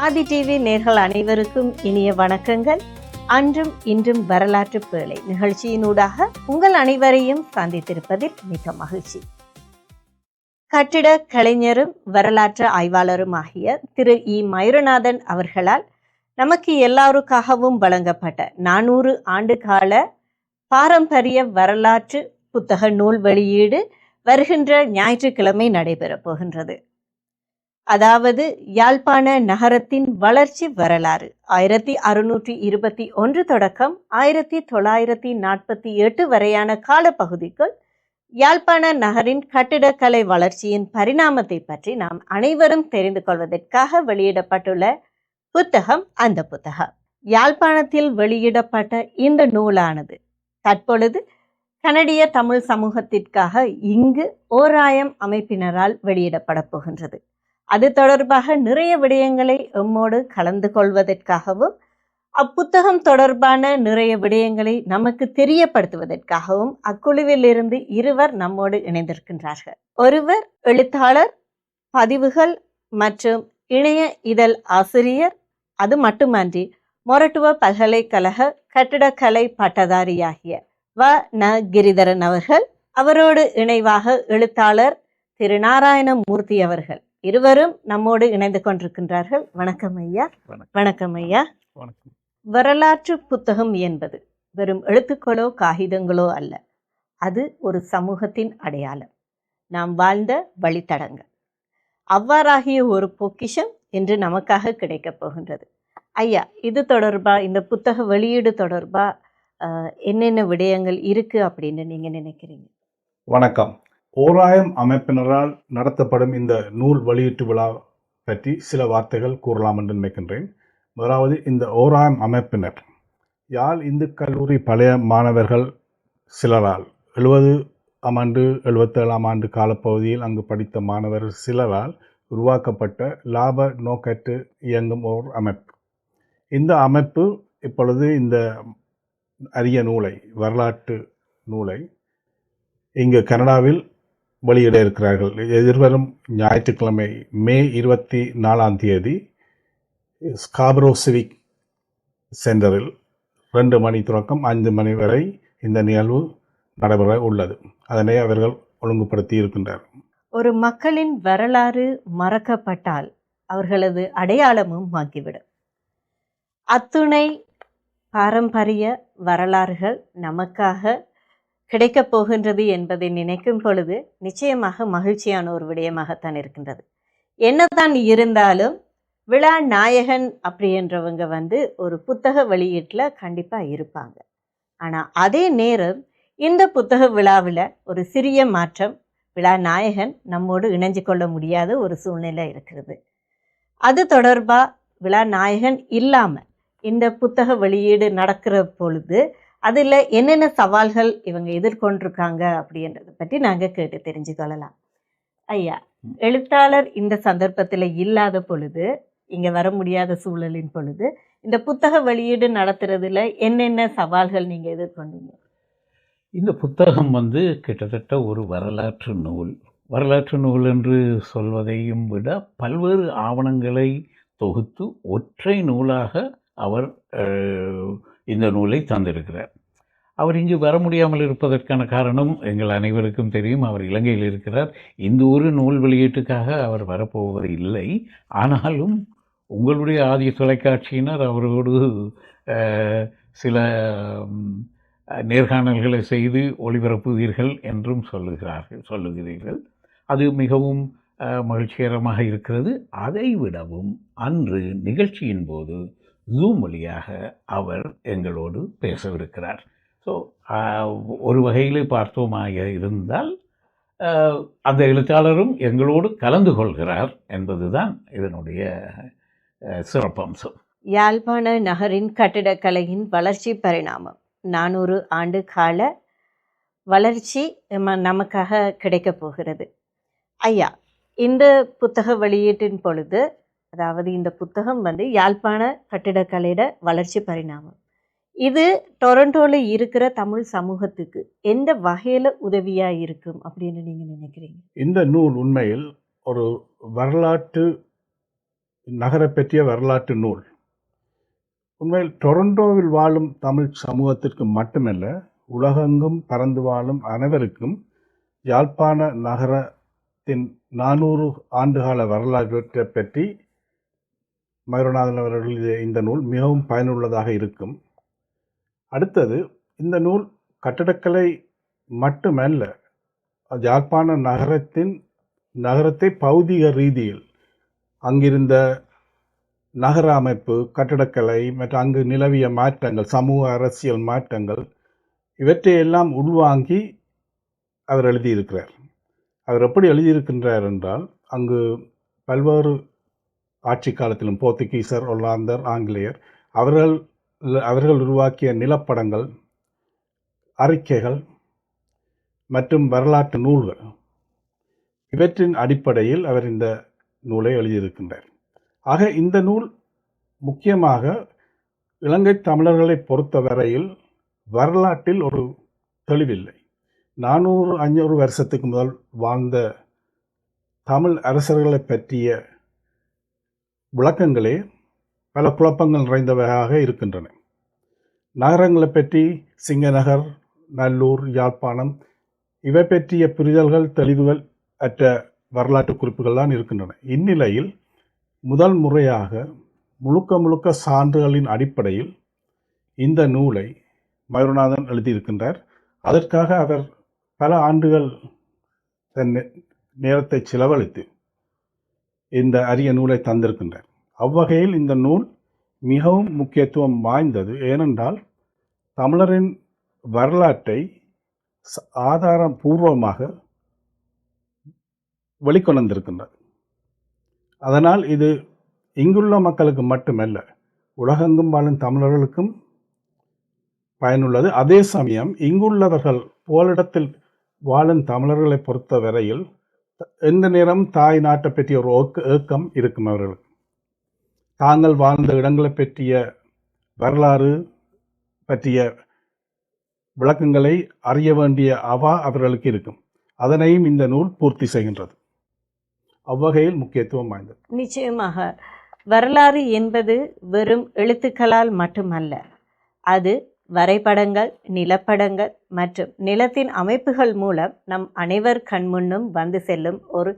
ஆதி TV நேர்கள் அனைவருக்கும் இனிய வணக்கங்கள். அன்றும் இன்றும் வரலாற்று பேழை நிகழ்ச்சியினூடாக உங்கள் அனைவரையும் சந்தித்திருப்பதில் மிக மகிழ்ச்சி. கட்டிட கலைஞரும் வரலாற்று ஆய்வாளரும் ஆகிய திரு இ மயூரநாதன் அவர்களால் நமக்கு எல்லாருக்காகவும் வழங்கப்பட்ட 400 ஆண்டு கால பாரம்பரிய வரலாற்று புத்தக நூல் வெளியீடு வருகின்ற ஞாயிற்றுக்கிழமை நடைபெறப் போகின்றது. அதாவது யாழ்ப்பாண நகரத்தின் வளர்ச்சி வரலாறு 1621 தொடக்கம் 1948 வரையான காலப்பகுதிக்குள் யாழ்ப்பாண நகரின் கட்டிடக்கலை வளர்ச்சியின் பரிணாமத்தை பற்றி நாம் அனைவரும் தெரிந்து கொள்வதற்காக வெளியிடப்பட்டுள்ள புத்தகம் அந்த புத்தகம். யாழ்ப்பாணத்தில் வெளியிடப்பட்ட இந்த நூலானது தற்பொழுது கனடிய தமிழ் சமூகத்திற்காக இங்கு ஓராயம் அமைப்பினரால் வெளியிடப்பட போகின்றது. அது தொடர்பாக நிறைய விடயங்களை எம்மோடு கலந்து கொள்வதற்காகவும் அப்புத்தகம் தொடர்பான நிறைய விடயங்களை நமக்கு தெரியப்படுத்துவதற்காகவும் அக்குழுவில் இருந்து இருவர் நம்மோடு இணைந்திருக்கின்றார்கள். ஒருவர் எழுத்தாளர், பதிவுகள் மற்றும் இணைய இதழ் ஆசிரியர், அது மட்டுமன்றி மொரட்டுவ பல்கலைக்கழக கட்டிடக்கலை பட்டதாரியாகிய வ ந கிரிதரன் அவர்கள். அவரோடு இணைவாக எழுத்தாளர் திரு நாராயணமூர்த்தி அவர்கள். இருவரும் நம்மோடு இணைந்து கொண்டிருக்கின்றார்கள். வணக்கம் ஐயா. வணக்கம் ஐயா. வரலாற்று புத்தகம் என்பது வெறும் எழுத்துக்களோ காகிதங்களோ அல்ல, அது ஒரு சமூகத்தின் அடையாளம், நாம் வாழ்ந்த வழித்தடங்கள். அவ்வாறாகிய ஒரு பொக்கிஷம் இன்று நமக்காக கிடைக்கப் போகின்றது. ஐயா, இது தொடர்பா, இந்த புத்தக வெளியீடு தொடர்பா என்னென்ன விடயங்கள் இருக்கு அப்படின்னு நீங்க நினைக்கிறீங்க? வணக்கம். ஓராயம் அமைப்பினரால் நடத்தப்படும் இந்த நூல் வெளியீட்டு விழா பற்றி சில வார்த்தைகள் கூறலாம் என்று நினைக்கின்றேன். முதலாவது, இந்த ஓராயம் அமைப்பினர் யாழ் இந்து கல்லூரி பழைய மாணவர்கள் சிலரால் 70ஆம் ஆண்டு 77ஆம் ஆண்டு காலப்பகுதியில் அங்கு படித்த மாணவர்கள் சிலரால் உருவாக்கப்பட்ட லாப நோக்கற்று இயங்கும் ஓர் அமைப்பு. இந்த அமைப்பு இப்பொழுது இந்த அரிய நூலை, வரலாற்று நூலை இங்கு கனடாவில் வெளியிட இருக்கிறார்கள். எதிர்வரும் ஞாயிற்றுக்கிழமை மே 24ஆம் தேதி ஸ்காபரோ சிவிக் சென்டரில் 2 மணி தொடக்கம் 5 மணி வரை இந்த நிகழ்வு நடைபெற உள்ளது. அதனை அவர்கள் ஒழுங்குபடுத்தி இருக்கின்றனர். ஒரு மக்களின் வரலாறு மறக்கப்பட்டால் அவர்களது அடையாளமும் மங்கிவிடும். அத்துணை பாரம்பரிய வரலாறுகள் நமக்காக கிடைக்கப் போகின்றது என்பதை நினைக்கும் பொழுது நிச்சயமாக மகிழ்ச்சியான ஒரு விடயமாகத்தான் இருக்கின்றது. என்னதான் இருந்தாலும் விழா நாயகன் அப்படின்றவங்க ஒரு புத்தக வெளியீட்டில் கண்டிப்பாக இருப்பாங்க. ஆனால் அதே நேரம் இந்த புத்தக விழாவில் ஒரு சிறிய மாற்றம், விழா நாயகன் நம்மோடு இணைஞ்சு கொள்ள முடியாத ஒரு சூழ்நிலை இருக்கிறது. அது தொடர்பாக விழா நாயகன் இல்லாமல் இந்த புத்தக வெளியீடு நடக்கிற பொழுது அதில் என்னென்ன சவால்கள் இவங்க எதிர்கொண்டிருக்காங்க அப்படின்றத பற்றி நாங்கள் கேட்டு தெரிஞ்சு கொள்ளலாம். ஐயா, எழுத்தாளர் இந்த சந்தர்ப்பத்தில் இல்லாத பொழுது, இங்கே வர முடியாத சூழலின் பொழுது இந்த புத்தக வெளியீடு நடத்துறதுல என்னென்ன சவால்கள் நீங்கள் எதிர்கொண்டீங்க? இந்த புத்தகம் கிட்டத்தட்ட ஒரு வரலாற்று நூல். வரலாற்று நூல் என்று சொல்வதையும் விட பல்வேறு ஆவணங்களை தொகுத்து ஒற்றை நூலாக அவர் இந்த நூலை தந்திருக்கிறார். அவர் இங்கு வர முடியாமல் இருப்பதற்கான காரணம் எங்கள் அனைவருக்கும் தெரியும். அவர் இலங்கையில் இருக்கிறார். இந்த ஒரு நூல் வெளியீட்டுக்காக அவர் வரப்போவது இல்லை. ஆனாலும் உங்களுடைய ஆதிய தொலைக்காட்சியினர் அவரோடு சில நேர்காணல்களை செய்து ஒளிபரப்புவீர்கள் என்றும் சொல்லுகிறீர்கள். அது மிகவும் மகிழ்ச்சிகரமாக இருக்கிறது. அதை விடவும் அன்று நிகழ்ச்சியின் போது ஜூம் வழியாக அவர் எங்களோடு பேசவிருக்கிறார். ஸோ ஒரு வகையில் பார்த்தோமாக இருந்தால் அந்த எழுத்தாளரும் எங்களோடு கலந்து கொள்கிறார் என்பதுதான் இதனுடைய சிறப்பம்சம். யாழ்ப்பாண நகரின் கட்டிடக்கலையின் வளர்ச்சி பரிணாமம் 400 ஆண்டு கால வளர்ச்சி நமக்காக கிடைக்கப் போகிறது. ஐயா, இந்த புத்தக வெளியீட்டின் பொழுது, அதாவது இந்த புத்தகம் யாழ்ப்பாண கட்டிடக்கலையோட வளர்ச்சி பரிணாமம், இது டொரண்டோவில் இருக்கிற தமிழ் சமூகத்துக்கு எந்த வகையில் உதவியாக இருக்கும் அப்படின்னு நீங்கள் நினைக்கிறீங்க? இந்த நூல் உண்மையில் ஒரு வரலாற்று நகரை பற்றிய வரலாற்று நூல். உண்மையில் டொரண்டோவில் வாழும் தமிழ் சமூகத்திற்கு மட்டுமல்ல, உலகெங்கும் பறந்து வாழும் அனைவருக்கும் யாழ்ப்பாண நகரத்தின் 400 ஆண்டுகால வரலாற்றை பற்றி மயூரநாதன் அவர்கள் இந்த நூல் மிகவும் பயனுள்ளதாக இருக்கும். அடுத்தது, இந்த நூல் கட்டடக்கலை மட்டுமல்ல, யாழ்ப்பாண நகரத்தை பௌதிக ரீதியில் அங்கிருந்த நகர அமைப்பு, கட்டடக்கலை மற்றும் அங்கு நிலவிய மாற்றங்கள், சமூக அரசியல் மாற்றங்கள், இவற்றையெல்லாம் உள்வாங்கி அவர் எழுதியிருக்கிறார். அவர் எப்படி எழுதியிருக்கின்றார் என்றால், அங்கு பல்வேறு ஆட்சி காலத்திலும் போர்த்துகீசர், ஒல்லாந்தர், ஆங்கிலேயர் அவர்கள் உருவாக்கிய நிலப்படங்கள், அறிக்கைகள் மற்றும் வரலாற்று நூல்கள், இவற்றின் அடிப்படையில் அவர் இந்த நூலை எழுதியிருக்கின்றார். ஆக இந்த நூல் முக்கியமாக இலங்கை தமிழர்களை பொறுத்தவரையில் வரலாற்றில் ஒரு தெளிவில்லை. 400-500 வருஷத்துக்கு முதல் வாழ்ந்த தமிழ் அரசர்களை பற்றிய விளக்கங்களே பல குழப்பங்கள் நிறைந்தவையாக இருக்கின்றன. நகரங்களை பற்றி சிங்கநகர், நல்லூர், யாழ்ப்பாணம் இவை பற்றிய புரிதல்கள், தெளிவுகள் அற்ற வரலாற்று குறிப்புகள் தான் இருக்கின்றன. இந்நிலையில் முதல் முறையாக முழுக்க சான்றுகளின் அடிப்படையில் இந்த நூலை மயூரநாதன் எழுதியிருக்கின்றார். அதற்காக அவர் பல ஆண்டுகள் தன் நேரத்தை செலவழித்து இந்த அரிய நூலை தந்திருக்கின்றார். அவ்வகையில் இந்த நூல் மிகவும் முக்கியத்துவம் வாய்ந்தது. ஏனென்றால் தமிழரின் வரலாற்றை ஆதாரபூர்வமாக வெளிக்கொண்டிருக்கின்றது. அதனால் இது இங்குள்ள மக்களுக்கு மட்டுமல்ல, உலகெங்கும் வாழும் தமிழர்களுக்கும் பயனுள்ளது. அதே சமயம் இங்குள்ளவர்கள் போலிடத்தில் வாழும் தமிழர்களை பொறுத்த வரையில் எந்த நேரம் தாய் நாட்டை பற்றிய ஒரு ஏக்கம் இருக்கும். அவர்களுக்கு தாங்கள் வாழ்ந்த இடங்களை பற்றிய வரலாறு பற்றிய விளக்கங்களை அறிய வேண்டிய அவர்களுக்கு இருக்கும். அதனையும் இந்த நூல் பூர்த்தி செய்கின்றது. அவ்வகையில் முக்கியத்துவம் வாய்ந்தது. நிச்சயமாக வரலாறு என்பது வெறும் எழுத்துக்களால் மட்டுமல்ல, அது வரைபடங்கள், நிலப்படங்கள் மற்றும் நிலத்தின் அமைப்புகள் மூலம் நம் அனைவர் கண்முன்னும் வந்து செல்லும் ஒரு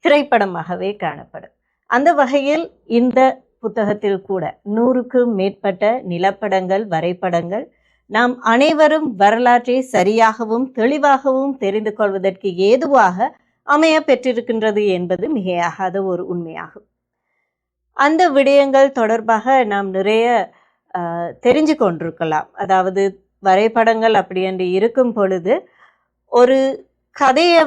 திரைப்படமாகவே காணப்படும். அந்த வகையில் இந்த புத்தகத்தில் கூட 100க்கும் மேற்பட்ட நிலப்படங்கள், வரைபடங்கள் நாம் அனைவரும் வரலாற்றை சரியாகவும் தெளிவாகவும் தெரிந்து கொள்வதற்கு ஏதுவாக அமைய பெற்றிருக்கின்றது என்பது மிகையாகாத ஒரு உண்மையாகும். அந்த விடயங்கள் தொடர்பாக நாம் நிறைய தெரிஞ்சு கொண்டிருக்கலாம். அதாவது வரைபடங்கள் அப்படி என்று இருக்கும் பொழுது ஒரு கதையை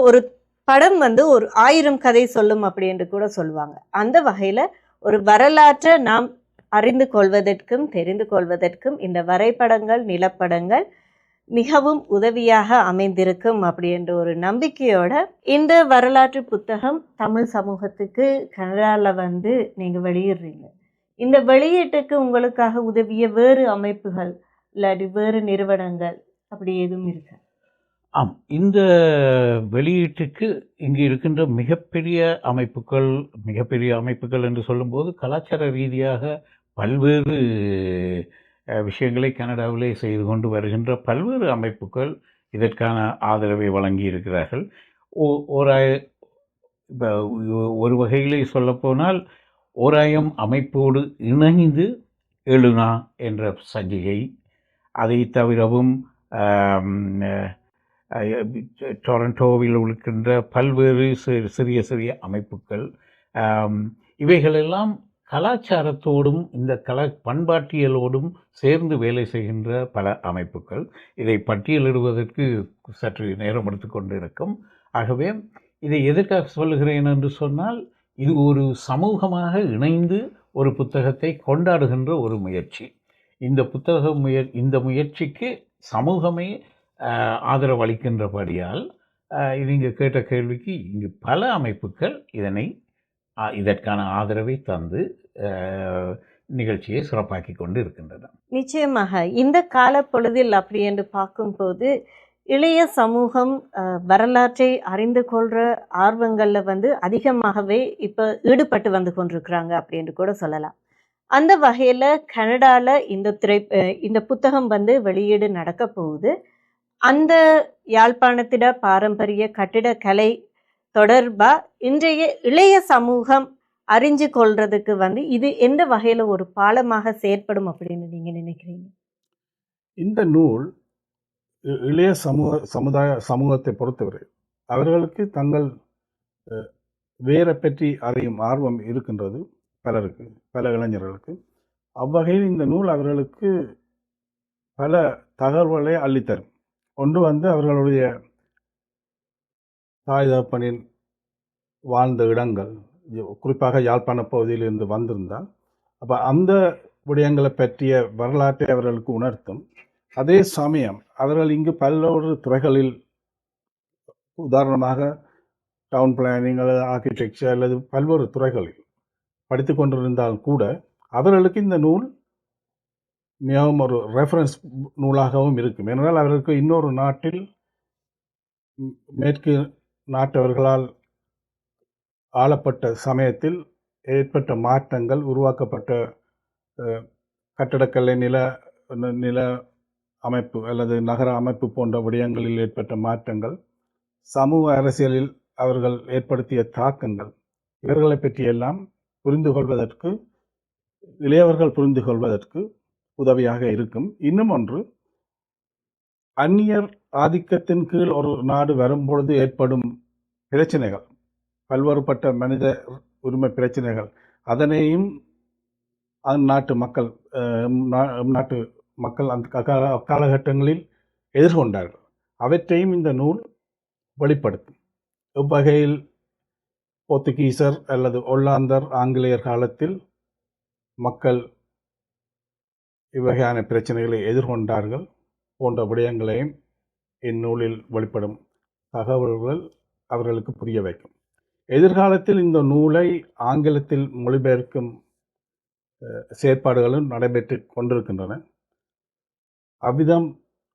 ஒரு படம் ஒரு 1000 கதை சொல்லும் அப்படி என்று கூட சொல்லுவாங்க. அந்த வகையில் ஒரு வரலாற்றை நாம் அறிந்து கொள்வதற்கும் தெரிந்து கொள்வதற்கும் இந்த வரைபடங்கள், நிலப்படங்கள் மிகவும் உதவியாக அமைந்திருக்கும் அப்படி என்ற ஒரு நம்பிக்கையோட இந்த வரலாற்று புத்தகம் தமிழ் சமூகத்துக்கு கனடாவில் நீங்கள் வெளியிடுறீங்க. இந்த வெளியீட்டுக்கு உங்களுக்காக உதவிய வேறு அமைப்புகள் இல்லாட்டி வேறு நிறுவனங்கள் அப்படி எதுவும் இருக்கு? ஆம், இந்த வெளியீட்டுக்கு இங்கு இருக்கின்ற மிகப்பெரிய அமைப்புகள் என்று சொல்லும்போது கலாச்சார ரீதியாக பல்வேறு விஷயங்களை கனடாவிலே செய்து கொண்டு வருகின்ற பல்வேறு அமைப்புகள் இதற்கான ஆதரவை வழங்கி இருக்கிறார்கள். ஒரு வகையிலே சொல்லப்போனால் ஓராயம் அமைப்போடு இணைந்து எழுனா என்ற சஞ்சிகை, அதை தவிரவும் டொரண்டோவில் இருக்கின்ற பல்வேறு சிறிய அமைப்புகள், இவைகளெல்லாம் கலாச்சாரத்தோடும் இந்த பண்பாட்டியலோடும் சேர்ந்து வேலை செய்கின்ற பல அமைப்புகள். இதை பட்டியலிடுவதற்கு சற்று நேரம் எடுத்துக்கொண்டு இருக்கும். ஆகவே இதை எதற்காக சொல்லுகிறேன் என்று சொன்னால், இது ஒரு சமூகமாக இணைந்து ஒரு புத்தகத்தை கொண்டாடுகின்ற ஒரு முயற்சி. இந்த முயற்சிக்கு சமூகமே ஆதரவளிக்கின்றபடியால் இது இங்கே கேட்ட கேள்விக்கு இங்கு பல அமைப்புகள் இதற்கான ஆதரவை தந்து நிகழ்ச்சியை சிறப்பாக்கி கொண்டு இருக்கின்றன. நிச்சயமாக இந்த கால பொழுதில் அப்படி என்று பார்க்கும்போது இளைய சமூகம் வரலாற்றை அறிந்து கொள்கிற ஆர்வங்களில் வந்து அதிகமாகவே இப்போ ஈடுபட்டு வந்து கொண்டிருக்கிறாங்க அப்படின்னு கூட சொல்லலாம். அந்த வகையில் கனடாவில் இந்த புத்தகம் வந்து வெளியீடு நடக்க போகுது. அந்த யாழ்ப்பாணத்திட பாரம்பரிய கட்டிடக்கலை தொடர்பாக இன்றைய இளைய சமூகம் அறிஞ்சு கொள்றதுக்கு வந்து இது எந்த வகையில் ஒரு பாலமாக செயற்படும் அப்படின்னு நீங்கள் நினைக்கிறீங்க? இந்த நூல் இளைய சமூகத்தை பொறுத்தவரை அவர்களுக்கு தங்கள் வேரை பற்றி அறியும் ஆர்வம் இருக்கின்றது பலருக்கு, பல இளைஞர்களுக்கு. அவ்வகையில் இந்த நூல் அவர்களுக்கு பல தகவல்களை அள்ளித்தரும். ஒன்று வந்து அவர்களுடைய தாய் தகப்பனின் வாழ்ந்த இடங்கள், குறிப்பாக யாழ்ப்பாண பகுதியில் இருந்து வந்திருந்தால் அப்போ அந்த விடயங்களை பற்றிய வரலாற்றை அவர்களுக்கு உணர்த்தும். அதே சமயம் அவர்கள் இங்கு பல்வேறு துறைகளில், உதாரணமாக டவுன் பிளானிங் அல்லது ஆர்கிடெக்சர் அல்லது பல்வேறு துறைகளில் படித்து கொண்டிருந்தால் கூட அவர்களுக்கு இந்த நூல் மிகவும் ஒரு ரெஃபரன்ஸ் நூலாகவும் இருக்கும். ஏனென்றால் அவர்களுக்கு இன்னொரு நாட்டில் மேற்கு நாட்டவர்களால் ஆளப்பட்ட சமயத்தில் ஏற்பட்ட மாற்றங்கள், உருவாக்கப்பட்ட கட்டடக்கலை, நில அமைப்பு அல்லது நகர அமைப்பு போன்ற விடயங்களில் ஏற்பட்ட மாற்றங்கள், சமூக அரசியலில் அவர்கள் ஏற்படுத்திய தாக்கங்கள், இவர்களை பற்றியெல்லாம் இளையவர்கள் புரிந்து கொள்வதற்கு உதவியாக இருக்கும். இன்னும் ஒன்று, அந்நியர் ஆதிக்கத்தின் கீழ் ஒரு நாடு வரும்பொழுது ஏற்படும் பிரச்சனைகள், பல்வேறுபட்ட மனித உரிமை பிரச்சனைகள், அதனையும் அந்நாட்டு மக்கள் அந்த காலகட்டங்களில் எதிர்கொண்டார்கள். அவற்றையும் இந்த நூல் வெளிப்படுத்தும். இவ்வகையில் போர்த்துகீசர் அல்லது ஒல்லாந்தர், ஆங்கிலேயர் காலத்தில் மக்கள் இவ்வகையான பிரச்சனைகளை எதிர்கொண்டார்கள் போன்ற விடயங்களையும் இந்நூலில் வெளிப்படும் தகவல்கள் அவர்களுக்கு புரிய வைக்கும். எதிர்காலத்தில் இந்த நூலை ஆங்கிலத்தில் மொழிபெயர்க்கும் செயற்பாடுகளும் நடைபெற்று கொண்டிருக்கின்றன. அவ்விதம்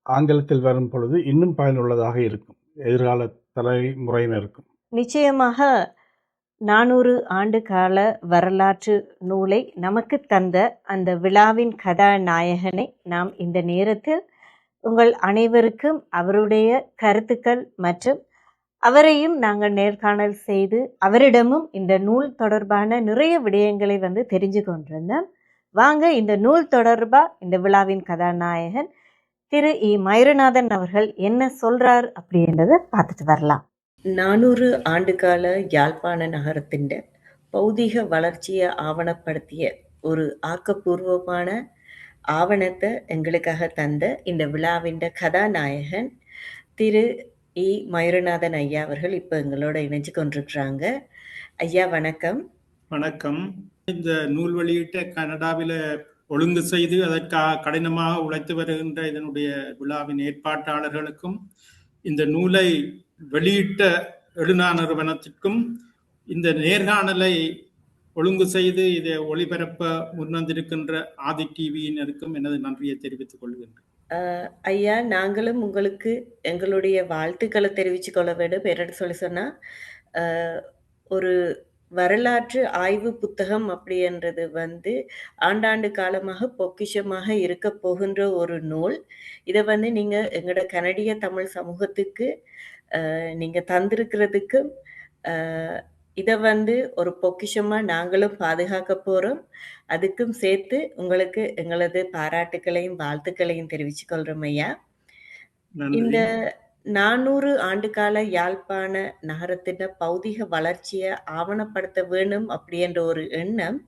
ஆங்கிலத்தில் வரும் பொழுது இன்னும் பயனுள்ளதாக இருக்கும் எதிர்கால தலைமுறையினருக்கும். நிச்சயமாக 400 ஆண்டு கால வரலாற்று நூலை நமக்கு தந்த அந்த விழாவின் கதாநாயகனை நாம் இந்த நேரத்தில் உங்கள் அனைவருக்கும் அவருடைய கருத்துக்கள் மற்றும் அவரையும் நாங்கள் நேர்காணல் செய்து அவரிடமும் இந்த நூல் தொடர்பான நிறைய விடயங்களை வந்து தெரிஞ்சு கொண்டிருந்தோம். வாங்க இந்த நூல் தொடர்பாக இந்த விழாவின் கதாநாயகன் திரு இ. மயூரநாதன் அவர்கள் என்ன சொல்றார் அப்படின்றத பார்த்துட்டு வரலாம். 400 ஆண்டுகால யாழ்ப்பாண நகரத்தின் பௌதிக வளர்ச்சியை ஆவணப்படுத்திய ஒரு ஆக்கப்பூர்வமான ஆவணத்தை எங்களுக்காக தந்த இந்த விழாவின் கதாநாயகன் திரு இ. மயூரநாதன் ஐயா அவர்கள் இப்போ எங்களோட இணைஞ்சு கொண்டிருக்கிறாங்க. ஐயா வணக்கம். வணக்கம். இந்த நூல் வெளியீட்டை கனடாவில் ஒழுங்கு செய்து அதற்காக கடினமாக உழைத்து வருகின்ற இதனுடைய விழாவின் ஏற்பாட்டாளர்களுக்கும், இந்த நூலை வெளியிட்ட எழுநா நிறுவனத்திற்கும், இந்த நேர்காணலை ஒழுங்கு செய்து இதை ஒளிபரப்ப முன்வந்திருக்கின்ற ஆதி டிவியினருக்கும் எனது நன்றியை தெரிவித்துக் கொள்கின்றேன். ஐயா, நாங்களும் உங்களுக்கு எங்களுடைய வாழ்த்துக்களை தெரிவித்து கொள்ள வேண்டும். என்னன்னு சொல்லி சொன்னால், ஒரு வரலாற்று ஆய்வு புத்தகம் அப்படின்றது வந்து ஆண்டாண்டு காலமாக பொக்கிஷமாக இருக்க போகின்ற ஒரு நூல். இதை வந்து நீங்கள் எங்களோட கனடிய தமிழ் சமூகத்துக்கு நீங்கள் தந்திருக்கிறதுக்கு இதை வந்து ஒரு பொக்கிஷமாக நாங்களும் பாதுகாக்க போகிறோம். அதுக்கும் சேர்த்து உங்களுக்கு எங்களது பாராட்டுக்களையும் வாழ்த்துக்களையும் தெரிவித்து கொள்கிறோம் ஐயா. இந்த 400 ஆண்டுகால யாழ்ப்பாண நகரத்தின் பௌதிக வளர்ச்சியை ஆவணப்படுத்த வேணும் அப்படின்ற ஒரு எண்ணம்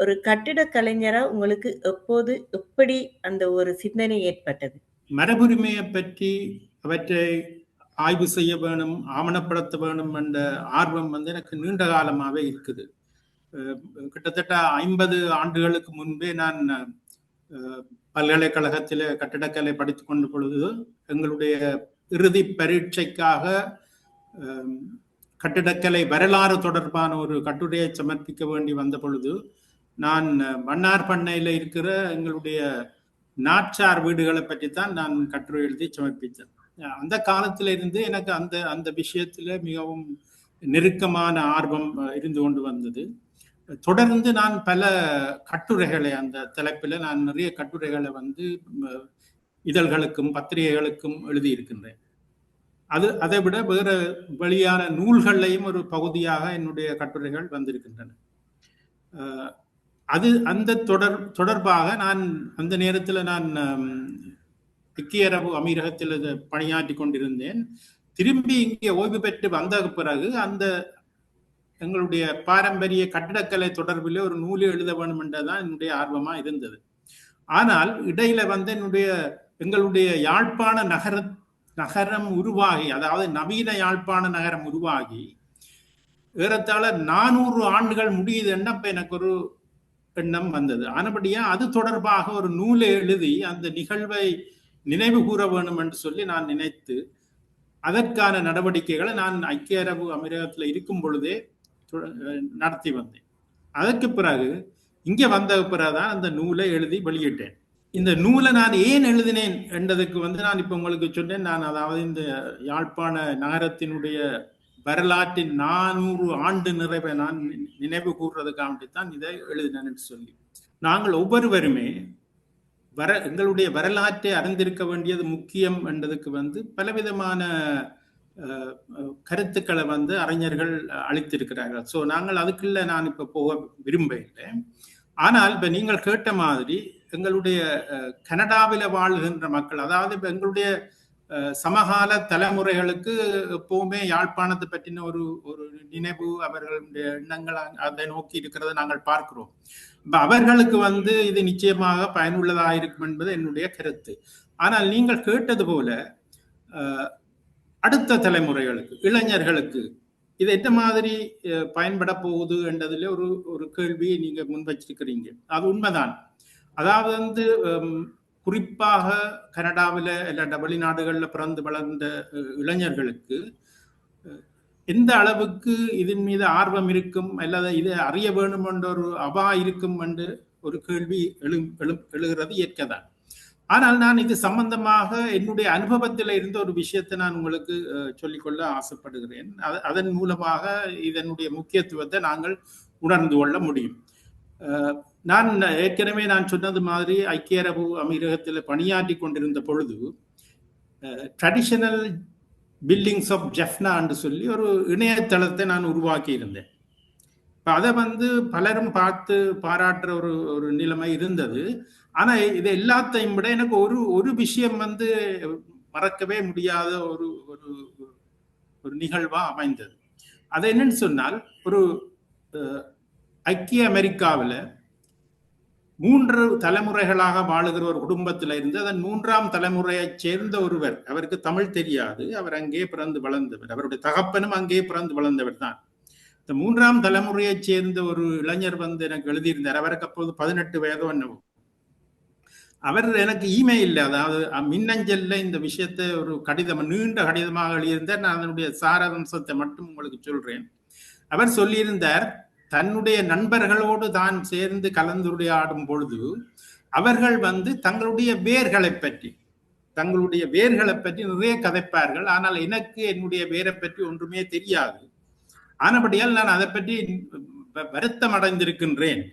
ஒரு கட்டிட கலைஞரா உங்களுக்கு எப்போது எப்படி அந்த ஒரு சிந்தனை ஏற்பட்டது? மரபுரிமையை பற்றி அவற்றை ஆய்வு செய்ய வேணும், ஆவணப்படுத்த வேணும் என்ற ஆர்வம் வந்து எனக்கு நீண்ட காலமாகவே இருக்குது. கிட்டத்தட்ட 50 ஆண்டுகளுக்கு முன்பே நான் பல்கலைக்கழகத்தில் கட்டிடக்கலை படித்து கொண்ட பொழுது எங்களுடைய இறுதி பரீட்சைக்காக கட்டிடக்கலை வரலாறு தொடர்பான ஒரு கட்டுரையை சமர்ப்பிக்க வேண்டி வந்த பொழுது நான் மன்னார் பண்ணையில் இருக்கிற எங்களுடைய நாற்றார் வீடுகளை பற்றி தான் நான் கட்டுரை எழுதி சமர்ப்பித்தேன். அந்த காலத்துல இருந்து எனக்கு அந்த அந்த விஷயத்துல மிகவும் நெருக்கமான ஆர்வம் இருந்து கொண்டு வந்தது. தொடர்ந்து நான் பல கட்டுரைகளை அந்த தலைப்பில் நான் நிறைய கட்டுரைகளை வந்து இதழ்களுக்கும் பத்திரிகைகளுக்கும் எழுதியிருக்கின்றேன். அதை விட வேற வெளியான நூல்களையும் ஒரு பகுதியாக என்னுடைய கட்டுரைகள் வந்திருக்கின்றன. அது அந்த தொடர்பாக நான் அந்த நேரத்தில் நான் ஐக்கிய அரபு அமீரகத்தில் பணியாற்றி கொண்டிருந்தேன். திரும்பி இங்கே ஓய்வு பெற்று வந்த பிறகு அந்த எங்களுடைய பாரம்பரிய கட்டிடக்கலை தொடர்பில் ஒரு நூலை எழுத வேண்டும் என்றதான் என்னுடைய ஆர்வமா இருந்தது. ஆனால் இடையில வந்து எங்களுடைய யாழ்ப்பாண நகரம் உருவாகி, அதாவது நவீன யாழ்ப்பாண நகரம் உருவாகி ஏறத்தாழ 400 ஆண்டுகள் முடியுது அப்ப எனக்கு ஒரு எண்ணம் வந்தது. ஆனபடியா அது தொடர்பாக ஒரு நூலை எழுதி அந்த நிகழ்வை நினைவு கூற வேண்டும் என்று சொல்லி நான் நினைத்து அதற்கான நடவடிக்கைகளை நான் ஐக்கிய அரபு அமீரகத்தில் இருக்கும் பொழுதே நடத்தி வந்தேன். அதற்கு பிறகு இங்க வந்த பிறகுதான் அந்த நூலை எழுதி வெளியிட்டேன். இந்த நூலை நான் ஏன் எழுதினேன் என்றதுக்கு வந்து நான் இப்ப உங்களுக்கு சொன்னேன். நான் அதாவது இந்த யாழ்ப்பாண நகரத்தினுடைய வரலாற்றின் 400 ஆண்டு நிறைவை நான் நினைவு கூறுறதுக்காகத்தான் இதை எழுதினேன் என்று சொல்லி, நாங்கள் ஒவ்வொருவருமே எங்களுடைய வரலாற்றை அறிந்திருக்க வேண்டியது முக்கியம் என்றதுக்கு வந்து பலவிதமான கருத்துக்களை வந்து அறிஞர்கள் அளித்திருக்கிறார்கள். ஸோ நாங்கள் அதுக்குள்ள நான் இப்ப போக விரும்ப இல்லை. ஆனால் இப்ப நீங்கள் கேட்ட மாதிரி எங்களுடைய கனடாவில் வாழ்கின்ற மக்கள், அதாவது இப்ப எங்களுடைய சமகால தலைமுறைகளுக்கு எப்பவுமே யாழ்ப்பாணத்தை பற்றின ஒரு நினைவு, அவர்களுடைய எண்ணங்கள் அதை நோக்கி இருக்கிறத நாங்கள் பார்க்கிறோம். அவர்களுக்கு வந்து இது நிச்சயமாக பயனுள்ளதாக இருக்கும் என்பது என்னுடைய கருத்து. ஆனால் நீங்கள் கேட்டது போல அடுத்த தலைமுறைகளுக்கு, இளைஞர்களுக்கு இது என்ன மாதிரி பயன்பட போகுது என்றதுல ஒரு கேள்வியை நீங்க முன்வச்சிருக்கிறீங்க. அது உண்மைதான். அதாவது வந்து குறிப்பாக கனடாவில் இல்லாட்ட வெளிநாடுகளில் பிறந்து வளர்ந்த இளைஞர்களுக்கு எந்த அளவுக்கு இதன் மீது ஆர்வம் இருக்கும் அல்லது இதை அறிய வேண்டும் என்ற ஒரு அவா இருக்கும் என்று ஒரு கேள்வி எழுகிறது இயற்கைதான். ஆனால் நான் இது சம்பந்தமாக என்னுடைய அனுபவத்தில் இருந்த ஒரு விஷயத்தை நான் உங்களுக்கு சொல்லிக்கொள்ள ஆசைப்படுகிறேன். அதன் மூலமாக இதனுடைய முக்கியத்துவத்தை நாங்கள் உணர்ந்து கொள்ள முடியும். நான் ஏற்கனவே நான் சொன்னது மாதிரி ஐக்கிய அரபு அமீரகத்தில் பணியாற்றி கொண்டிருந்த பொழுது ட்ரெடிஷனல் பில்டிங்ஸ் ஆஃப் ஜெஃப்னா என்று சொல்லி ஒரு இணையதளத்தை நான் உருவாக்கி இருந்தேன். அதை வந்து பலரும் பார்த்து பாராட்டுற ஒரு நிலைமை இருந்தது. ஆனா இது எல்லாத்தையும் விட எனக்கு ஒரு விஷயம் வந்து மறக்கவே முடியாத ஒரு நிகழ்வா அமைந்தது. அது என்னன்னு சொன்னால், ஒரு ஐக்கிய அமெரிக்காவில் 3 தலைமுறைகளாக வாழுகிற ஒரு குடும்பத்தில் இருந்து அதன் 3ஆம் தலைமுறையை சேர்ந்த ஒருவர், அவருக்கு தமிழ் தெரியாது, அவர் அங்கே பிறந்து வளர்ந்தவர், அவருடைய தகப்பனும் அங்கே பிறந்து வளர்ந்தவர் தான். இந்த 3ஆம் தலைமுறையை சேர்ந்த ஒரு இளைஞர் வந்து எனக்கு எழுதியிருந்தார். அவருக்கு அப்போது 18 வயதோ என்னவோ. அவர் எனக்கு இமெயில், அதாவது மின்னஞ்சல்ல இந்த விஷயத்தை ஒரு கடிதம், நீண்ட கடிதமாக எழுதியிருந்தார். நான் அதனுடைய சாராம்சத்தை மட்டும் உங்களுக்கு சொல்றேன். அவர் சொல்லியிருந்தார், தன்னுடைய நண்பர்களோடு தான் சேர்ந்து கலந்துரையாடும் பொழுது அவர்கள் வந்து தங்களுடைய வேர்களை பற்றி நிறைய கதைப்பார்கள். ஆனால் எனக்கு என்னுடைய வேரை பற்றி ஒன்றுமே தெரியாது. ஆனபடியால் நான் அதை பற்றி வருத்தம் அடைந்திருக்கின்றேன்.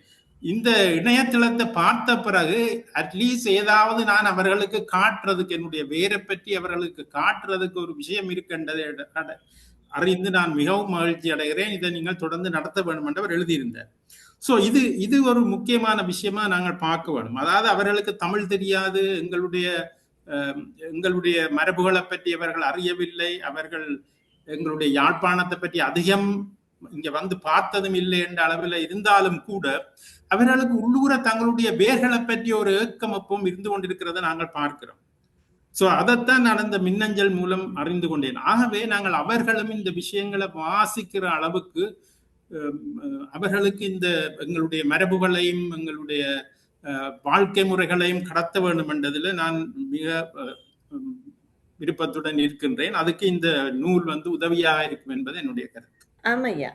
இந்த இணையதளத்தை பார்த்த பிறகு அட்லீஸ்ட் ஏதாவது நான் அவர்களுக்கு காட்டுறதுக்கு, என்னுடைய வேரை பற்றி அவர்களுக்கு காட்டுறதுக்கு ஒரு விஷயம் இருக்கின்றதை அறிந்து நான் மிகவும் மகிழ்ச்சி அடைகிறேன். இதை நீங்கள் தொடர்ந்து நடத்த வேண்டும் என்று அவர் எழுதியிருந்தார். ஸோ இது ஒரு முக்கியமான விஷயமா நாங்கள் பார்க்க வேண்டும். அதாவது அவர்களுக்கு தமிழ் தெரியாது, எங்களுடைய மரபுகளை பற்றி அவர்கள் அறியவில்லை, அவர்கள் எங்களுடைய யாழ்ப்பாணத்தை பற்றி அதிகம் இங்க வந்து பார்த்ததும் இல்லை என்ற அளவில் இருந்தாலும் கூட அவர்களுக்கு உள்ளூர தங்களுடைய வேர்களை பற்றி ஒரு ஏக்கம் எப்பவும் இருந்து கொண்டிருக்கிறத நாங்கள் பார்க்கிறோம். ஸோ அதைத்தான் நான் இந்த மின்னஞ்சல் மூலம் அறிந்து கொண்டேன். ஆகவே நாங்கள் அவர்களும் இந்த விஷயங்களை வாசிக்கிற அளவுக்கு அவர்களுக்கு இந்த எங்களுடைய மரபுகளையும் எங்களுடைய வாழ்க்கை முறைகளையும் கடத்த வேண்டும் என்றதில் நான் மிக விருப்பத்துடன் இருக்கின்றேன். அதுக்கு இந்த நூல் வந்து உதவியாக இருக்கும் என்பது என்னுடைய கருத்து. ஆமையா,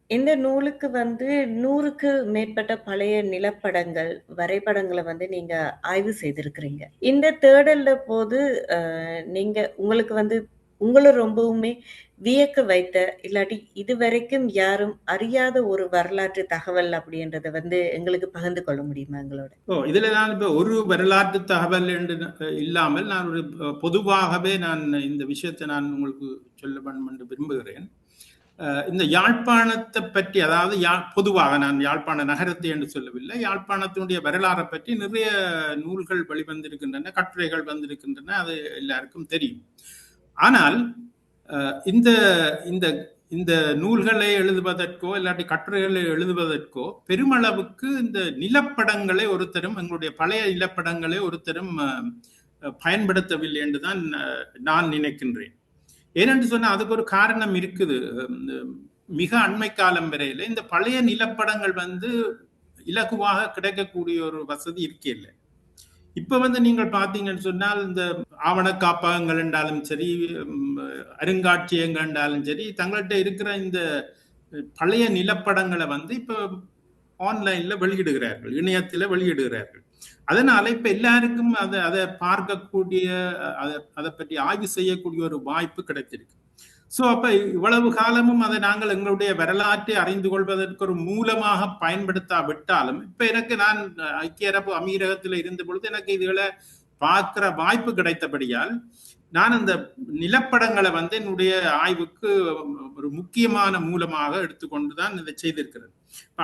இந்த நூலுக்கு வந்து 100க்கு மேற்பட்ட பழைய நிலப்படங்கள், வரைபடங்கள வந்து நீங்க ஆய்வு செய்திருக்கிறீங்க. இந்த தேடல்ல போது நீங்க உங்களுக்கு வந்து உங்கள ரொம்பவுமே வியக்க வைத்த, இல்லாட்டி இதுவரைக்கும் யாரும் அறியாத ஒரு வரலாற்று தகவல் அப்படின்றத வந்து எங்களுக்கு பகிர்ந்து கொள்ள முடியுமா எங்களோட? இதுல நான் இப்ப ஒரு வரலாற்று தகவல் என்று இல்லாமல் நான் ஒரு பொதுவாகவே நான் இந்த விஷயத்தை நான் உங்களுக்கு சொல்ல வேண்டும் என்று விரும்புகிறேன். இந்த யாழ்ப்பாணத்தை பற்றி, அதாவது பொதுவாக நான் யாழ்ப்பாண நகரத்தை என்று சொல்லவில்லை, யாழ்ப்பாணத்தினுடைய வரலாறை பற்றி நிறைய நூல்கள் வெளிவந்திருக்கின்றன, கட்டுரைகள் வந்திருக்கின்றன, அது எல்லாருக்கும் தெரியும். ஆனால் இந்த இந்த இந்த நூல்களை எழுதுவதற்கோ இல்லாட்டி கட்டுரைகளை எழுதுவதற்கோ பெருமளவுக்கு இந்த நிலப்படங்களை ஒருத்தரும், எங்களுடைய பழைய நிலப்படங்களை ஒருத்தரும் பயன்படுத்தவில்லை என்றுதான் நான் நினைக்கின்றேன். ஏனென்று சொன்னா அதுக்கு ஒரு காரணம் இருக்குது. மிக அண்மை காலம் வரையில இந்த பழைய நிலப்படங்கள் வந்து இலகுவாக கிடைக்கக்கூடிய ஒரு வசதி இருக்கே. இப்ப வந்து நீங்கள் பார்த்தீங்கன்னு சொன்னால் இந்த ஆவண காப்பகங்கள் என்றாலும் சரி, அருங்காட்சியகங்கள் என்றாலும் சரி, தங்கள்கிட்ட இருக்கிற இந்த பழைய நிலப்படங்களை வந்து இப்ப ஆன்லைன்ல வெளியிடுகிறார்கள், இணையத்துல வெளியிடுகிறார்கள். அதனால இப்ப எல்லாருக்கும் அதை பார்க்கக்கூடிய, அதை பற்றி ஆய்வு செய்யக்கூடிய ஒரு வாய்ப்பு கிடைத்திருக்கு. சோ அப்ப இவ்வளவு காலமும் அதை நாங்கள் எங்களுடைய வரலாற்றை அறிந்து கொள்வதற்கு ஒரு மூலமாக பயன்படுத்தாவிட்டாலும், இப்ப எனக்கு நான் ஐக்கிய அரபு அமீரகத்தில் இருந்த பொழுது எனக்கு இதுகளை பார்க்கிற வாய்ப்பு கிடைத்தபடியால் நான் அந்த நிலப்படங்களை வந்து என்னுடைய ஆய்வுக்கு ஒரு முக்கியமான மூலமாக எடுத்துக்கொண்டுதான் இதை செய்திருக்கிறது.